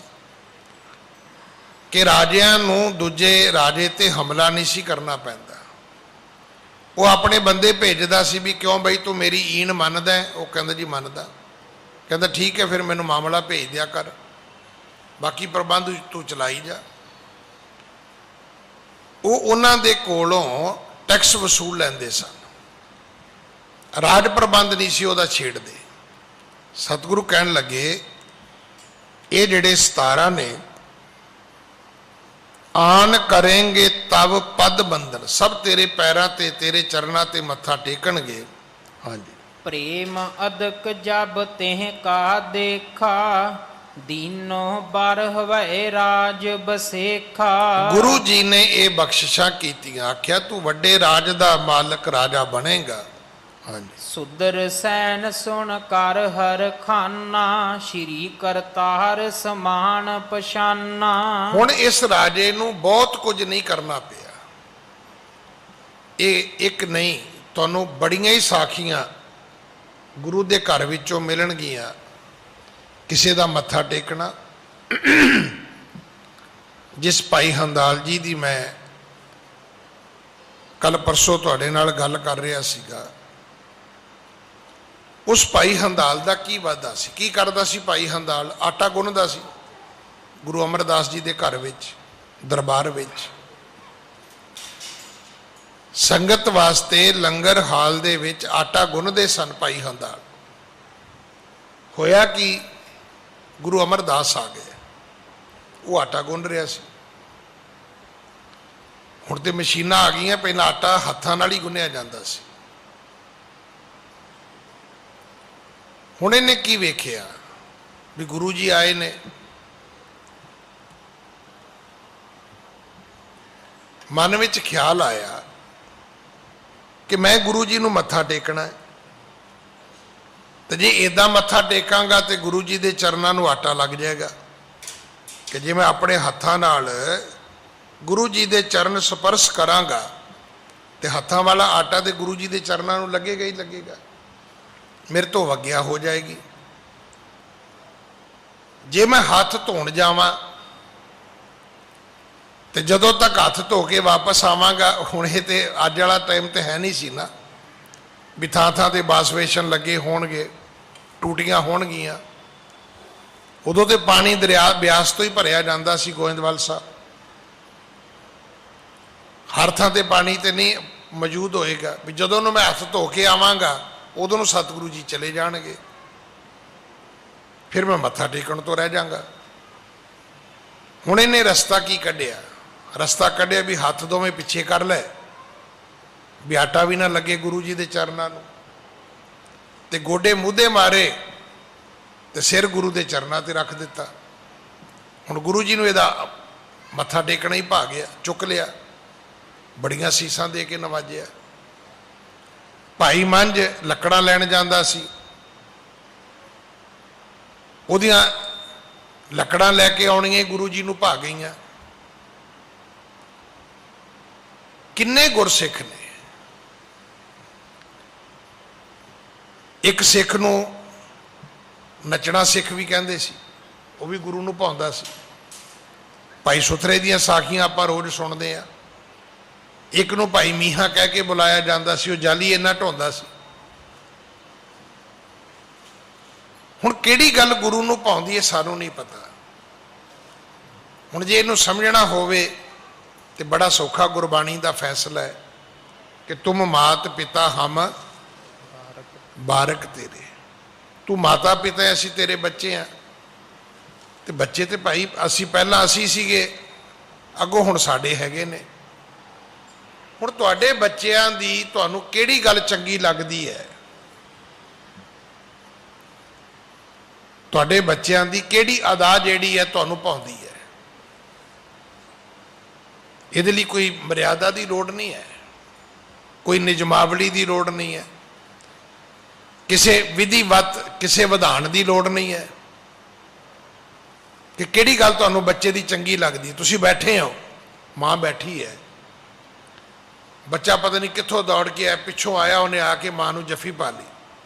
ਕਿ ਰਾਜਿਆਂ ਨੂੰ ਦੂਜੇ ਰਾਜੇ ਤੇ ਹਮਲਾ ਨਹੀਂ ਸੀ ਕਰਨਾ ਪੈਂਦਾ। ਉਹ ਆਪਣੇ ਬੰਦੇ ਭੇਜਦਾ ਸੀ ਵੀ ਕਿਉਂ ਬਈ ਤੂੰ ਮੇਰੀ ਈਨ ਮੰਨਦਾ ਹੈ? ਉਹ ਕਹਿੰਦਾ ਜੀ ਮੰਨਦਾ। ਕਹਿੰਦਾ ਠੀਕ ਹੈ ਫਿਰ ਮੈਨੂੰ ਮਾਮਲਾ ਭੇਜ ਦਿਆ ਕਰ, ਬਾਕੀ ਪ੍ਰਬੰਧ ਤੂੰ ਚਲਾਈ ਜਾ। ਉਹ ਉਹਨਾਂ ਦੇ ਕੋਲੋਂ ਟੈਕਸ ਵਸੂਲ ਲੈਂਦੇ ਸਨ, ਰਾਜ ਪ੍ਰਬੰਧ ਨਹੀਂ ਸੀ ਉਹਦਾ ਛੇੜਦੇ। ਸਤਿਗੁਰੂ ਕਹਿਣ ਲੱਗੇ ਇਹ ਜਿਹੜੇ 17 ਨੇ ਆਨ ਕरेंगे तब पद बंधन, सब तेरे पैरां ते तेरे चरना ते मत्था टेकणगे। ਹਾਂਜੀ। प्रेम अदक जब तेह का देखा, दीनो बार हवै राज बसेखा। गुरु जी ने ये बख्शिशां कीतियां, आख्या तू वड्डे राज दा मालक राजा बनेगा। ਹਾਂਜੀ। सुदर सैन सुन कर हर खाना, श्री करतार समान पछाना। ਹੁਣ ਇਸ ਰਾਜੇ ਨੂੰ ਬਹੁਤ ਕੁਝ ਨਹੀਂ ਕਰਨਾ ਪਿਆ। ਇਹ ਇੱਕ ਨਹੀਂ, ਤੁਹਾਨੂੰ ਬੜੀਆਂ ਹੀ ਸਾਖੀਆਂ ਗੁਰੂ ਦੇ ਘਰ ਵਿੱਚੋਂ ਮਿਲਣਗੀਆਂ। ਕਿਸੇ ਦਾ ਮੱਥਾ ਟੇਕਣਾ, ਜਿਸ ਭਾਈ ਹੰਦਾਲ ਜੀ ਦੀ ਮੈਂ ਕੱਲ ਪਰਸੋਂ ਤੁਹਾਡੇ ਨਾਲ ਗੱਲ ਕਰ ਰਿਹਾ ਸੀਗਾ, ਉਸ ਭਾਈ ਹੰਦਾਲ ਦਾ ਕੀ ਵਾਦਾ ਸੀ, ਕੀ ਕਰਦਾ ਸੀ ਭਾਈ ਹੰਦਾਲ? ਆਟਾ ਗੁੰਨਦਾ ਸੀ ਗੁਰੂ ਅਮਰਦਾਸ ਜੀ ਦੇ ਘਰ ਵਿੱਚ, ਦਰਬਾਰ ਵਿੱਚ। ਸੰਗਤ ਵਾਸਤੇ ਲੰਗਰ ਹਾਲ ਦੇ ਵਿੱਚ ਆਟਾ ਗੁੰਨਦੇ ਸਨ ਭਾਈ ਹੰਦਾਲ। ਹੋਇਆ ਕਿ ਗੁਰੂ ਅਮਰਦਾਸ ਆ ਗਏ, ਉਹ ਆਟਾ ਗੁੰਨ ਰਿਹਾ ਸੀ। ਹੁਣ ਤੇ ਮਸ਼ੀਨਾਂ ਆ ਗਈਆਂ, ਪਹਿਲਾਂ ਆਟਾ ਹੱਥਾਂ ਨਾਲ ਹੀ ਗੁੰਨਿਆ ਜਾਂਦਾ ਸੀ। ਹੁਣ ਇਹਨੇ ਕੀ ਵੇਖਿਆ ਵੀ ਗੁਰੂ ਜੀ ਆਏ ਨੇ, ਮਨ ਵਿੱਚ ਖਿਆਲ ਆਇਆ ਕਿ ਮੈਂ ਗੁਰੂ ਜੀ ਨੂੰ ਮੱਥਾ ਟੇਕਣਾ ਹੈ, ਤੇ ਜੇ ਇਦਾਂ ਮੱਥਾ ਟੇਕਾਂਗਾ ਤੇ ਗੁਰੂ ਜੀ ਦੇ ਚਰਨਾਂ ਨੂੰ ਆਟਾ ਲੱਗ ਜਾਏਗਾ। ਕਿ ਜੇ ਮੈਂ ਆਪਣੇ ਹੱਥਾਂ ਨਾਲ ਗੁਰੂ ਜੀ ਦੇ ਚਰਨ ਸਪਰਸ਼ ਕਰਾਂਗਾ ਤੇ ਹੱਥਾਂ ਵਾਲਾ ਆਟਾ ਤੇ ਗੁਰੂ ਜੀ ਦੇ ਚਰਨਾਂ ਨੂੰ ਲੱਗੇਗਾ ਹੀ ਲੱਗੇਗਾ, ਮੇਰੇ ਤੋਂ ਵਗਿਆ ਹੋ ਜਾਏਗੀ। ਜੇ ਮੈਂ ਹੱਥ ਧੋਣ ਜਾਵਾਂ ਤੇ ਜਦੋਂ ਤੱਕ ਹੱਥ ਧੋ ਕੇ ਵਾਪਸ ਆਵਾਂਗਾ, ਹੁਣ ਇਹ ਤੇ ਅੱਜ ਵਾਲਾ ਟਾਈਮ ਤੇ ਹੈ ਨਹੀਂ ਸੀ ਨਾ ਵੀ ਥਾਂ ਥਾਂ ਤੇ ਬਾਸਵੇਸ਼ਨ ਲੱਗੇ ਹੋਣਗੇ, ਟੂਟੀਆਂ ਹੋਣਗੀਆਂ। ਉਦੋਂ ਤੇ ਪਾਣੀ ਦਰਿਆ ਬਿਆਸ ਤੋਂ ਹੀ ਭਰਿਆ ਜਾਂਦਾ ਸੀ ਗੋਇੰਦਵਾਲ ਸਾਹਿਬ। ਹਰ ਥਾਂ ਤੇ ਪਾਣੀ ਤੇ ਨਹੀਂ ਮੌਜੂਦ ਹੋਏਗਾ ਵੀ ਜਦੋਂ ਨੂੰ ਮੈਂ ਹੱਥ ਧੋ ਕੇ ਆਵਾਂਗਾ ਉਦੋਂ ਨੂੰ ਸਤਿਗੁਰੂ ਜੀ ਚਲੇ ਜਾਣਗੇ, ਫਿਰ ਮੈਂ ਮੱਥਾ ਟੇਕਣ ਤੋਂ ਰਹਿ ਜਾਵਾਂਗਾ। ਹੁਣ ਇਹਨੇ ਰਸਤਾ ਕੀ ਕੱਢਿਆ? ਰਸਤਾ ਕੱਢਿਆ ਵੀ ਹੱਥ ਦੋਵੇਂ ਪਿੱਛੇ ਕਰ ਲੈ ਵੀ ਆਟਾ ਵੀ ਨਾ ਲੱਗੇ ਗੁਰੂ ਜੀ ਦੇ ਚਰਨਾਂ ਨੂੰ, ਤੇ ਗੋਡੇ ਮੂਧੇ ਮਾਰੇ ਤੇ ਸਿਰ ਗੁਰੂ ਦੇ ਚਰਨਾਂ ਤੇ ਰੱਖ ਦਿੱਤਾ। ਹੁਣ ਗੁਰੂ ਜੀ ਨੂੰ ਇਹਦਾ ਮੱਥਾ ਟੇਕਣਾ ਹੀ ਭਾ ਗਿਆ, ਚੁੱਕ ਲਿਆ, ਬੜੀਆਂ ਸੀਸਾਂ ਦੇ ਕੇ ਨਵਾਜਿਆ। ਭਾਈ ਮੰਝ ਲੱਕੜਾਂ ਲੈਣ ਜਾਂਦਾ ਸੀ, ਉਹਦੀਆਂ ਲੱਕੜਾਂ ਲੈ ਕੇ ਆਉਣੀਆਂ ਗੁਰੂ ਜੀ ਨੂੰ ਭਾ ਗਈਆਂ। ਕਿੰਨੇ ਗੁਰਸਿੱਖ ਨੇ, ਇੱਕ ਸਿੱਖ ਨੂੰ ਨੱਚਣਾ ਸਿੱਖ ਵੀ ਕਹਿੰਦੇ ਸੀ, ਉਹ ਵੀ ਗੁਰੂ ਨੂੰ ਭਾਉਂਦਾ ਸੀ। ਭਾਈ ਸੁਥਰੇ ਦੀਆਂ ਸਾਖੀਆਂ ਆਪਾਂ ਰੋਜ਼ ਸੁਣਦੇ ਆ। ਇੱਕ ਨੂੰ ਭਾਈ ਮੀਹਾਂ ਕਹਿ ਕੇ ਬੁਲਾਇਆ ਜਾਂਦਾ ਸੀ, ਉਹ ਜਾਲੀ ਇੰਨਾ ਢਾਉਂਦਾ ਸੀ। ਹੁਣ ਕਿਹੜੀ ਗੱਲ ਗੁਰੂ ਨੂੰ ਭਾਉਂਦੀ ਹੈ ਸਾਨੂੰ ਨਹੀਂ ਪਤਾ। ਹੁਣ ਜੇ ਇਹਨੂੰ ਸਮਝਣਾ ਹੋਵੇ ਤੇ ਬੜਾ ਸੌਖਾ ਗੁਰਬਾਣੀ ਦਾ ਫੈਸਲਾ ਹੈ ਕਿ ਤੁਮ ਮਾਤ ਪਿਤਾ ਹਮ ਬਾਰਕ ਤੇਰੇ। ਤੂੰ ਮਾਤਾ ਪਿਤਾ ਹੈ, ਅਸੀਂ ਤੇਰੇ ਬੱਚੇ ਆ। ਤੇ ਬੱਚੇ ਤੇ ਭਾਈ ਅਸੀਂ ਪਹਿਲਾਂ ਅਸੀਂ ਸੀਗੇ, ਅੱਗੋਂ ਹੁਣ ਸਾਡੇ ਹੈਗੇ ਨੇ। ਹੁਣ ਤੁਹਾਡੇ ਬੱਚਿਆਂ ਦੀ ਤੁਹਾਨੂੰ ਕਿਹੜੀ ਗੱਲ ਚੰਗੀ ਲੱਗਦੀ ਹੈ? ਤੁਹਾਡੇ ਬੱਚਿਆਂ ਦੀ ਕਿਹੜੀ ਅਦਾ ਜਿਹੜੀ ਹੈ ਤੁਹਾਨੂੰ ਭਾਉਂਦੀ ਹੈ? ਇਹਦੇ ਲਈ ਕੋਈ ਮਰਿਆਦਾ ਦੀ ਲੋੜ ਨਹੀਂ ਹੈ, ਕੋਈ ਨਿਯਮਾਵਲੀ ਦੀ ਲੋੜ ਨਹੀਂ ਹੈ, ਕਿਸੇ ਵਿਧੀਵਤ ਕਿਸੇ ਵਿਧਾਨ ਦੀ ਲੋੜ ਨਹੀਂ ਹੈ ਕਿ ਕਿਹੜੀ ਗੱਲ ਤੁਹਾਨੂੰ ਬੱਚੇ ਦੀ ਚੰਗੀ ਲੱਗਦੀ। ਤੁਸੀਂ ਬੈਠੇ ਹੋ, ਮਾਂ ਬੈਠੀ ਹੈ, ਬੱਚਾ ਪਤਾ ਨਹੀਂ ਕਿੱਥੋਂ ਦੌੜ ਕੇ ਆਇਆ, ਪਿੱਛੋਂ ਆਇਆ, ਉਹਨੇ ਆ ਕੇ ਮਾਂ ਨੂੰ ਜੱਫੀ ਪਾ ਲਈ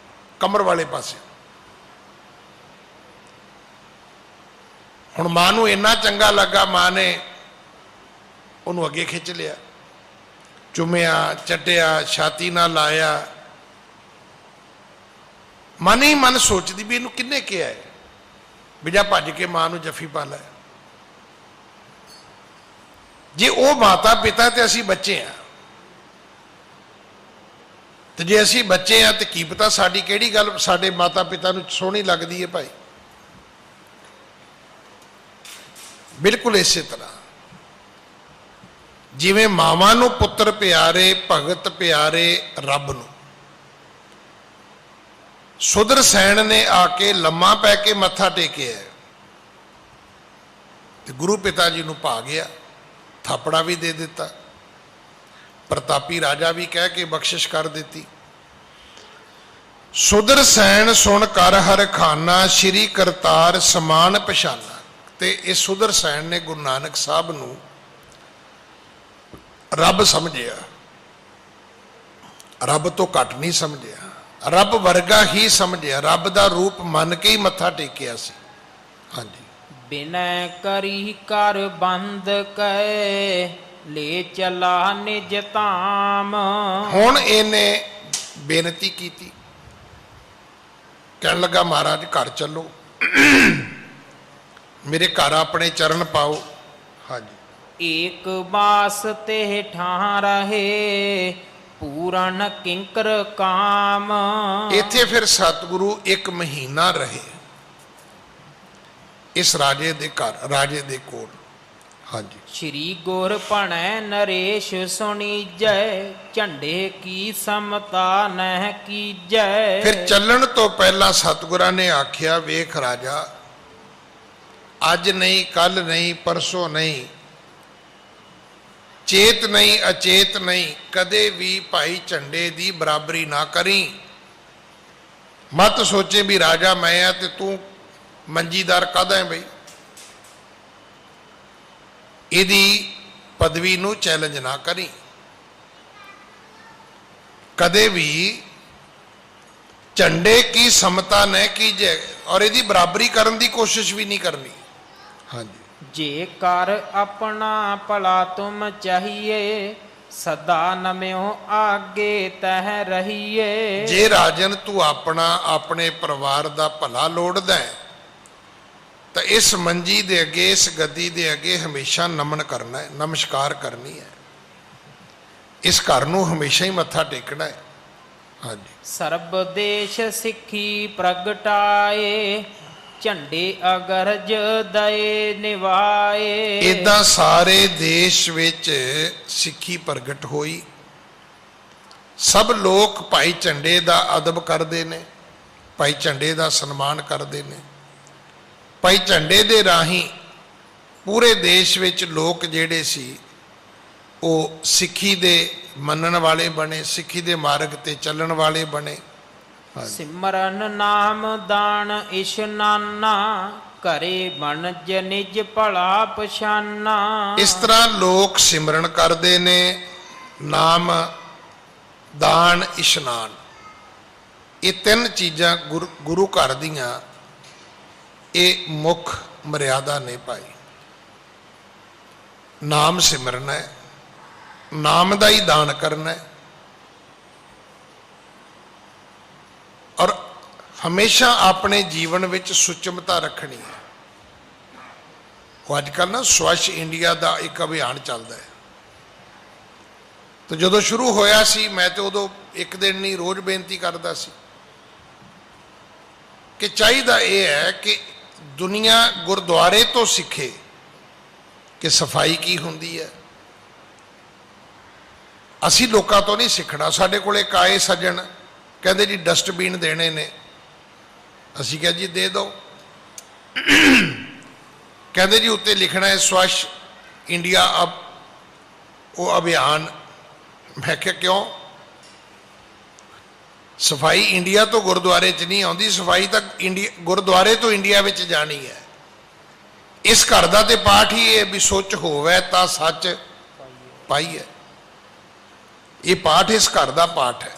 ਕਮਰ ਵਾਲੇ ਪਾਸੇ। ਹੁਣ ਮਾਂ ਨੂੰ ਇੰਨਾ ਚੰਗਾ ਲੱਗਾ, ਮਾਂ ਨੇ ਉਹਨੂੰ ਅੱਗੇ ਖਿੱਚ ਲਿਆ, ਚੁੰਮਿਆ, ਚੱਟਿਆ, ਛਾਤੀ ਨਾਲ ਲਾਇਆ। ਮਨ ਹੀ ਮਨ ਸੋਚਦੀ ਵੀ ਇਹਨੂੰ ਕਿੰਨੇ ਕਿਹਾ ਹੈ ਵੀ ਜਾ ਭੱਜ ਕੇ ਮਾਂ ਨੂੰ ਜੱਫੀ ਪਾ ਲੈ। ਜੇ ਉਹ ਮਾਤਾ ਪਿਤਾ ਤੇ ਅਸੀਂ ਬੱਚੇ ਆ, ਤੇ ਜੇ ਅਸੀਂ ਬੱਚੇ ਆ ਤੇ ਕੀ ਪਤਾ ਸਾਡੀ ਕਿਹੜੀ ਗੱਲ ਸਾਡੇ ਮਾਤਾ ਪਿਤਾ ਨੂੰ ਸੋਹਣੀ ਲੱਗਦੀ ਹੈ ਭਾਈ। ਬਿਲਕੁਲ ਇਸੇ ਤਰ੍ਹਾਂ ਜਿਵੇਂ ਮਾਵਾਂ ਨੂੰ ਪੁੱਤਰ ਪਿਆਰੇ, ਭਗਤ ਪਿਆਰੇ ਰੱਬ ਨੂੰ, ਸੁਦਰਸੈਨ ਨੇ ਆ ਕੇ ਲੰਮਾ ਪੈ ਕੇ ਮੱਥਾ ਟੇਕਿਆ ਤੇ ਗੁਰੂ ਪਿਤਾ ਜੀ ਨੂੰ ਭਾ ਗਿਆ, ਥਾਪੜਾ ਵੀ ਦੇ ਦਿੱਤਾ, ਪ੍ਰਤਾਪੀ ਰਾਜਾ ਵੀ ਕਹਿ ਕੇ ਬਖਸ਼ਿਸ਼ ਕਰ ਦਿੱਤੀ। ਸੁਦਰਸੈਨ ਸੁਣ ਕਰ ਹਰ ਖਾਨਾ, ਸ਼੍ਰੀ ਕਰਤਾਰ ਸਮਾਨ ਪਛਾਨਾ। ਤੇ ਇਹ ਸੁਦਰਸੈਨ ਨੇ ਗੁਰੂ ਨਾਨਕ ਸਾਹਿਬ ਨੂੰ ਰੱਬ ਸਮਝਿਆ, ਰੱਬ ਤੋਂ ਘੱਟ ਨਹੀਂ ਸਮਝਿਆ, ਰੱਬ ਵਰਗਾ ਹੀ ਸਮਝਿਆ, ਰੱਬ ਦਾ ਰੂਪ ਮੰਨ ਕੇ ਹੀ ਮੱਥਾ ਟੇਕਿਆ ਸੀ। ਹਾਂਜੀ। ਬਿਨੈ ਕਰੀ ਕਰ ਬੰਦ ਕੈ, ਲੈ ਚਲਾ ਨਿਜ ਧਾਮ। ਹੁਣ ਇਹਨੇ ਬੇਨਤੀ ਕੀਤੀ, ਕਹਿਣ ਲੱਗਾ ਮਹਾਰਾਜ ਘਰ ਚੱਲੋ, ਮੇਰੇ ਘਰ ਆਪਣੇ ਚਰਨ ਪਾਓ। ਹਾਂਜੀ। ਏਕ ਬਾਸ ਤੇ ਠਾਂ ਰਹੇ, ਪੂਰਨ ਕਿੰਕਰ ਕਾਮ। ਇੱਥੇ ਫਿਰ ਸਤਿਗੁਰੂ ਇੱਕ ਮਹੀਨਾ ਰਹੇ ਇਸ ਰਾਜੇ ਦੇ ਘਰ, ਰਾਜੇ ਦੇ ਕੋਲ। ਹਾਂਜੀ। ਸ਼੍ਰੀ ਗੁਰ ਭਣੈ ਨਰੇਸ਼ ਸੁਣੀਜੈ, ਝੰਡੇ ਕੀ ਸਮਤਾ ਨਹਿ ਕੀਜੈ। ਫਿਰ ਚੱਲਣ ਤੋਂ ਪਹਿਲਾਂ ਸਤਿਗੁਰਾਂ ਨੇ ਆਖਿਆ, ਵੇਖ ਰਾਜਾ, ਅੱਜ ਨਹੀਂ, ਕੱਲ ਨਹੀਂ, ਪਰਸੋਂ ਨਹੀਂ, ਚੇਤ ਨਹੀਂ, ਅਚੇਤ ਨਹੀਂ, ਕਦੇ ਵੀ ਭਾਈ ਝੰਡੇ ਦੀ ਬਰਾਬਰੀ ਨਾ ਕਰੀ। ਮਤ ਸੋਚੇ ਵੀ ਰਾਜਾ ਮੈਂ ਆ ਤੇ ਤੂੰ ਮੰਜੀਦਾਰ ਕਾਹਦਾ ਹੈ ਬਈ। ਇਹਦੀ ਪਦਵੀ ਨੂੰ ਚੈਲੰਜ ਨਾ ਕਰੀ, ਕਦੇ ਵੀ ਝੰਡੇ ਕੀ ਸਮਤਾ न कीजिए, और ਇਹਦੀ ਬਰਾਬਰੀ ਕਰਨ ਦੀ ਕੋਸ਼ਿਸ਼ ਵੀ ਨਹੀਂ ਕਰਨੀ। ਹਾਂਜੀ, ਜੇ ਕਰ ਆਪਣਾ ਭਲਾ ਤੁਮ ਚਾਹੀਏ, ਸਦਾ ਨਮਿਓ ਆਗੇ ਤਹਿ ਰਹੀਏ। ਜੇ ਰਾਜਨ ਤੂੰ ਆਪਣਾ ਆਪਣੇ ਪਰਿਵਾਰ ਦਾ ਭਲਾ ਲੋੜਦਾ ਹੈ ਤਾਂ ਇਸ ਮੰਜੀ ਦੇ ਅੱਗੇ, ਇਸ ਗੱਦੀ ਦੇ ਅੱਗੇ ਹਮੇਸ਼ਾ ਨਮਨ ਕਰਨਾ ਹੈ, ਨਮਸਕਾਰ ਕਰਨੀ ਹੈ, ਇਸ ਘਰ ਨੂੰ ਹਮੇਸ਼ਾ ਹੀ ਮੱਥਾ ਟੇਕਣਾ ਹੈ। ਹਾਂਜੀ, ਸਰਬ ਦੇਸ਼ ਸਿੱਖੀ ਪ੍ਰਗਟਾਏ, ਝੰਡੇ ਅਗਰਜ ਦਏ ਨਿਵਾਏ। ਇਦਾਂ ਸਾਰੇ ਦੇਸ਼ ਵਿੱਚ ਸਿੱਖੀ ਪ੍ਰਗਟ ਹੋਈ, ਸਭ ਲੋਕ ਭਾਈ ਝੰਡੇ ਦਾ ਅਦਬ ਕਰਦੇ ਨੇ, ਭਾਈ ਝੰਡੇ ਦਾ ਸਨਮਾਨ ਕਰਦੇ ਨੇ। ਭਾਈ ਝੰਡੇ ਦੇ ਰਾਹੀਂ ਪੂਰੇ ਦੇਸ਼ ਵਿੱਚ ਲੋਕ ਜਿਹੜੇ ਸੀ ਉਹ ਸਿੱਖੀ ਦੇ ਮੰਨਣ ਵਾਲੇ ਬਣੇ, ਸਿੱਖੀ ਦੇ ਮਾਰਗ ਤੇ ਚੱਲਣ ਵਾਲੇ ਬਣੇ। ਸਿਮਰਨ ਨਾਮ ਦਾਨ ਇਸ਼ਨਾਨਾ, ਘਰੇ ਬਣਜ ਨਿਜ ਭਲਾ ਪਛਾਨਾ। ਇਸ ਤਰ੍ਹਾਂ ਲੋਕ ਸਿਮਰਨ ਕਰਦੇ ਨੇ, ਨਾਮ ਦਾਨ ਇਸ਼ਨਾਨ, ਇਹ ਤਿੰਨ ਚੀਜ਼ਾਂ ਗੁਰੂ ਘਰ ਦੀਆਂ ਇਹ ਮੁੱਖ ਮਰਿਆਦਾ ਨੇ ਭਾਈ। ਨਾਮ ਸਿਮਰਨਾ ਹੈ, ਨਾਮ ਦਾ ਹੀ ਦਾਨ ਕਰਨਾ ਹੈ, ਔਰ ਹਮੇਸ਼ਾ ਆਪਣੇ ਜੀਵਨ ਵਿੱਚ ਸੁਚਮਤਾ ਰੱਖਣੀ ਹੈ। ਉਹ ਅੱਜ ਕੱਲ੍ਹ ਨਾ ਸਵੱਛ ਇੰਡੀਆ ਦਾ ਇੱਕ ਅਭਿਆਨ ਚੱਲਦਾ ਹੈ, ਤੇ ਜਦੋਂ ਸ਼ੁਰੂ ਹੋਇਆ ਸੀ ਮੈਂ ਤੇ ਉਦੋਂ ਇੱਕ ਦਿਨ ਨਹੀਂ ਰੋਜ਼ ਬੇਨਤੀ ਕਰਦਾ ਸੀ ਕਿ ਚਾਹੀਦਾ ਇਹ ਹੈ ਕਿ ਦੁਨੀਆ ਗੁਰਦੁਆਰੇ ਤੋਂ ਸਿੱਖੇ ਕਿ ਸਫਾਈ ਕੀ ਹੁੰਦੀ ਹੈ। ਅਸੀਂ ਲੋਕਾਂ ਤੋਂ ਨਹੀਂ ਸਿੱਖਣਾ। ਸਾਡੇ ਕੋਲ ਇੱਕ ਆਏ ਸੱਜਣ ਕਹਿੰਦੇ ਜੀ ਡਸਟਬਿਨ ਦੇਣੇ ਨੇ, ਅਸੀਂ ਕਿਹਾ ਜੀ ਦੇ ਦਿਓ। ਕਹਿੰਦੇ ਜੀ ਉੱਤੇ ਲਿਖਣਾ ਹੈ ਸਵੱਛ ਇੰਡੀਆ ਉਹ ਅਭਿਆਨ। ਮੈਂ ਕਿਹਾ ਕਿਉਂ? ਸਫਾਈ ਇੰਡੀਆ ਤੋਂ ਗੁਰਦੁਆਰੇ 'ਚ ਨਹੀਂ ਆਉਂਦੀ, ਸਫਾਈ ਤਾਂ ਗੁਰਦੁਆਰੇ ਤੋਂ ਇੰਡੀਆ ਵਿੱਚ ਜਾਣੀ ਹੈ। ਇਸ ਘਰ ਦਾ ਤੇ ਪਾਠ ਹੀ ਇਹ ਵੀ ਸੁੱਚ ਹੋਵੇ ਤਾਂ ਸੱਚ ਪਾਈਏ। ਇਹ ਪਾਠ ਇਸ ਘਰ ਦਾ ਪਾਠ ਹੈ।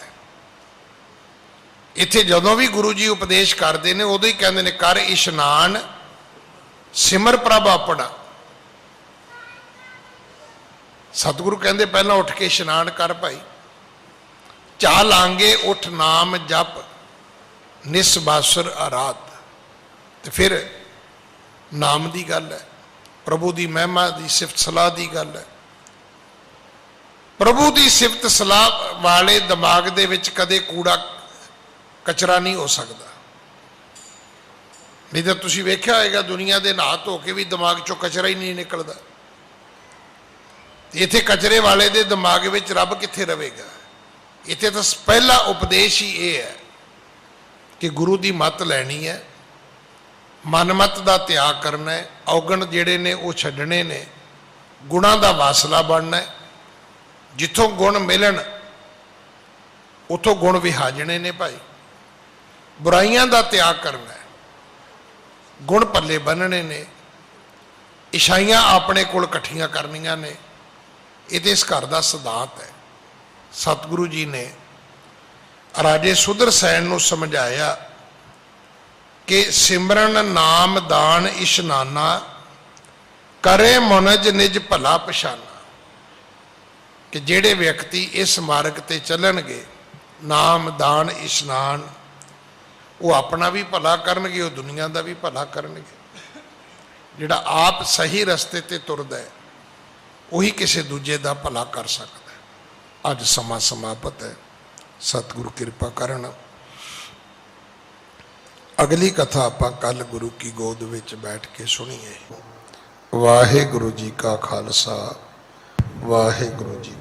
ਇੱਥੇ ਜਦੋਂ ਵੀ ਗੁਰੂ ਜੀ ਉਪਦੇਸ਼ ਕਰਦੇ ਨੇ ਉਦੋਂ ਹੀ ਕਹਿੰਦੇ ਨੇ ਕਰ ਇਸ਼ਨਾਨ ਸਿਮਰ ਪ੍ਰਭ ਆਪਣਾ। ਸਤਿਗੁਰੂ ਕਹਿੰਦੇ ਪਹਿਲਾਂ ਉੱਠ ਕੇ ਇਸ਼ਨਾਨ ਕਰ ਭਾਈ, ਚਾਹ ਲਾਂਗੇ ਉੱਠ ਨਾਮ ਜਪ ਨਿਸਬਾਸੁਰ ਆਰਾਧ। ਤੇ ਫਿਰ ਨਾਮ ਦੀ ਗੱਲ ਹੈ, ਪ੍ਰਭੂ ਦੀ ਮਹਿਮਾ ਦੀ ਸਿਫਤ ਸਲਾਹ ਦੀ ਗੱਲ ਹੈ। ਪ੍ਰਭੂ ਦੀ ਸਿਫਤ ਸਲਾਹ ਵਾਲੇ ਦਿਮਾਗ ਦੇ ਵਿੱਚ ਕਦੇ ਕੂੜਾ ਕਚਰਾ ਨਹੀਂ ਹੋ ਸਕਦਾ। ਨਹੀਂ ਤਾਂ ਤੁਸੀਂ ਵੇਖਿਆ ਹੋਏਗਾ ਦੁਨੀਆ ਦੇ ਨਹਾ ਧੋ ਕੇ ਵੀ ਦਿਮਾਗ ਚੋਂ ਕਚਰਾ ਹੀ ਨਹੀਂ ਨਿਕਲਦਾ। ਇੱਥੇ ਕਚਰੇ ਵਾਲੇ ਦੇ ਦਿਮਾਗ ਵਿੱਚ ਰੱਬ ਕਿੱਥੇ ਰਵੇਗਾ? ਇੱਥੇ ਤਾਂ ਪਹਿਲਾ ਉਪਦੇਸ਼ ਹੀ ਇਹ ਹੈ ਕਿ ਗੁਰੂ ਦੀ ਮੱਤ ਲੈਣੀ ਹੈ, ਮਨਮਤ ਦਾ ਤਿਆਗ ਕਰਨਾ ਹੈ, ਔਗਣ ਜਿਹੜੇ ਨੇ ਉਹ ਛੱਡਣੇ ਨੇ, ਗੁਣਾਂ ਦਾ ਵਾਸਲਾ ਬਣਨਾ ਹੈ। ਜਿੱਥੋਂ ਗੁਣ ਮਿਲਣ ਉੱਥੋਂ ਗੁਣ ਵਿਹਾਜਣੇ ਨੇ ਭਾਈ। ਬੁਰਾਈਆਂ ਦਾ ਤਿਆਗ ਕਰਨਾ ਹੈ, ਗੁਣ ਪੱਲੇ ਬੰਨਣੇ ਨੇ, ਇਛਾਈਆਂ ਆਪਣੇ ਕੋਲ ਇਕੱਠੀਆਂ ਕਰਨੀਆਂ ਨੇ। ਇਹ ਤੇ ਇਸ ਘਰ ਦਾ ਸਿਧਾਂਤ ਹੈ। ਸਤਿਗੁਰੂ ਜੀ ਨੇ ਰਾਜੇ ਸੁਦਰਸੈਨ ਨੂੰ ਸਮਝਾਇਆ ਕਿ ਸਿਮਰਨ ਨਾਮ ਦਾਨ ਇਸ਼ਨਾਨਾ, ਕਰੇ ਮਨਜ ਨਿਜ ਭਲਾ ਪਛਾਨਾ। ਕਿ ਜਿਹੜੇ ਵਿਅਕਤੀ ਇਸ ਮਾਰਗ ਤੇ ਚੱਲਣਗੇ, ਨਾਮ ਦਾਨ ਇਸ਼ਨਾਨ, ਉਹ ਆਪਣਾ ਵੀ ਭਲਾ ਕਰਨਗੇ, ਉਹ ਦੁਨੀਆ ਦਾ ਵੀ ਭਲਾ ਕਰਨਗੇ। ਜਿਹੜਾ ਆਪ ਸਹੀ ਰਸਤੇ ਤੇ ਤੁਰਦਾ ਹੈ ਉਹੀ ਕਿਸੇ ਦੂਜੇ ਦਾ ਭਲਾ ਕਰ ਸਕਦਾ ਹੈ। ਅੱਜ ਸਮਾਂ ਸਮਾਪਤ ਹੈ। ਸਤਿਗੁਰੂ ਕਿਰਪਾ ਕਰਨ। ਅਗਲੀ ਕਥਾ ਆਪਾਂ ਕੱਲ ਗੁਰੂ ਕੀ ਗੋਦ ਵਿੱਚ ਬੈਠ ਕੇ ਸੁਣੀਏ। ਵਾਹਿਗੁਰੂ ਜੀ ਕਾ ਖਾਲਸਾ, ਵਾਹਿਗੁਰੂ ਜੀ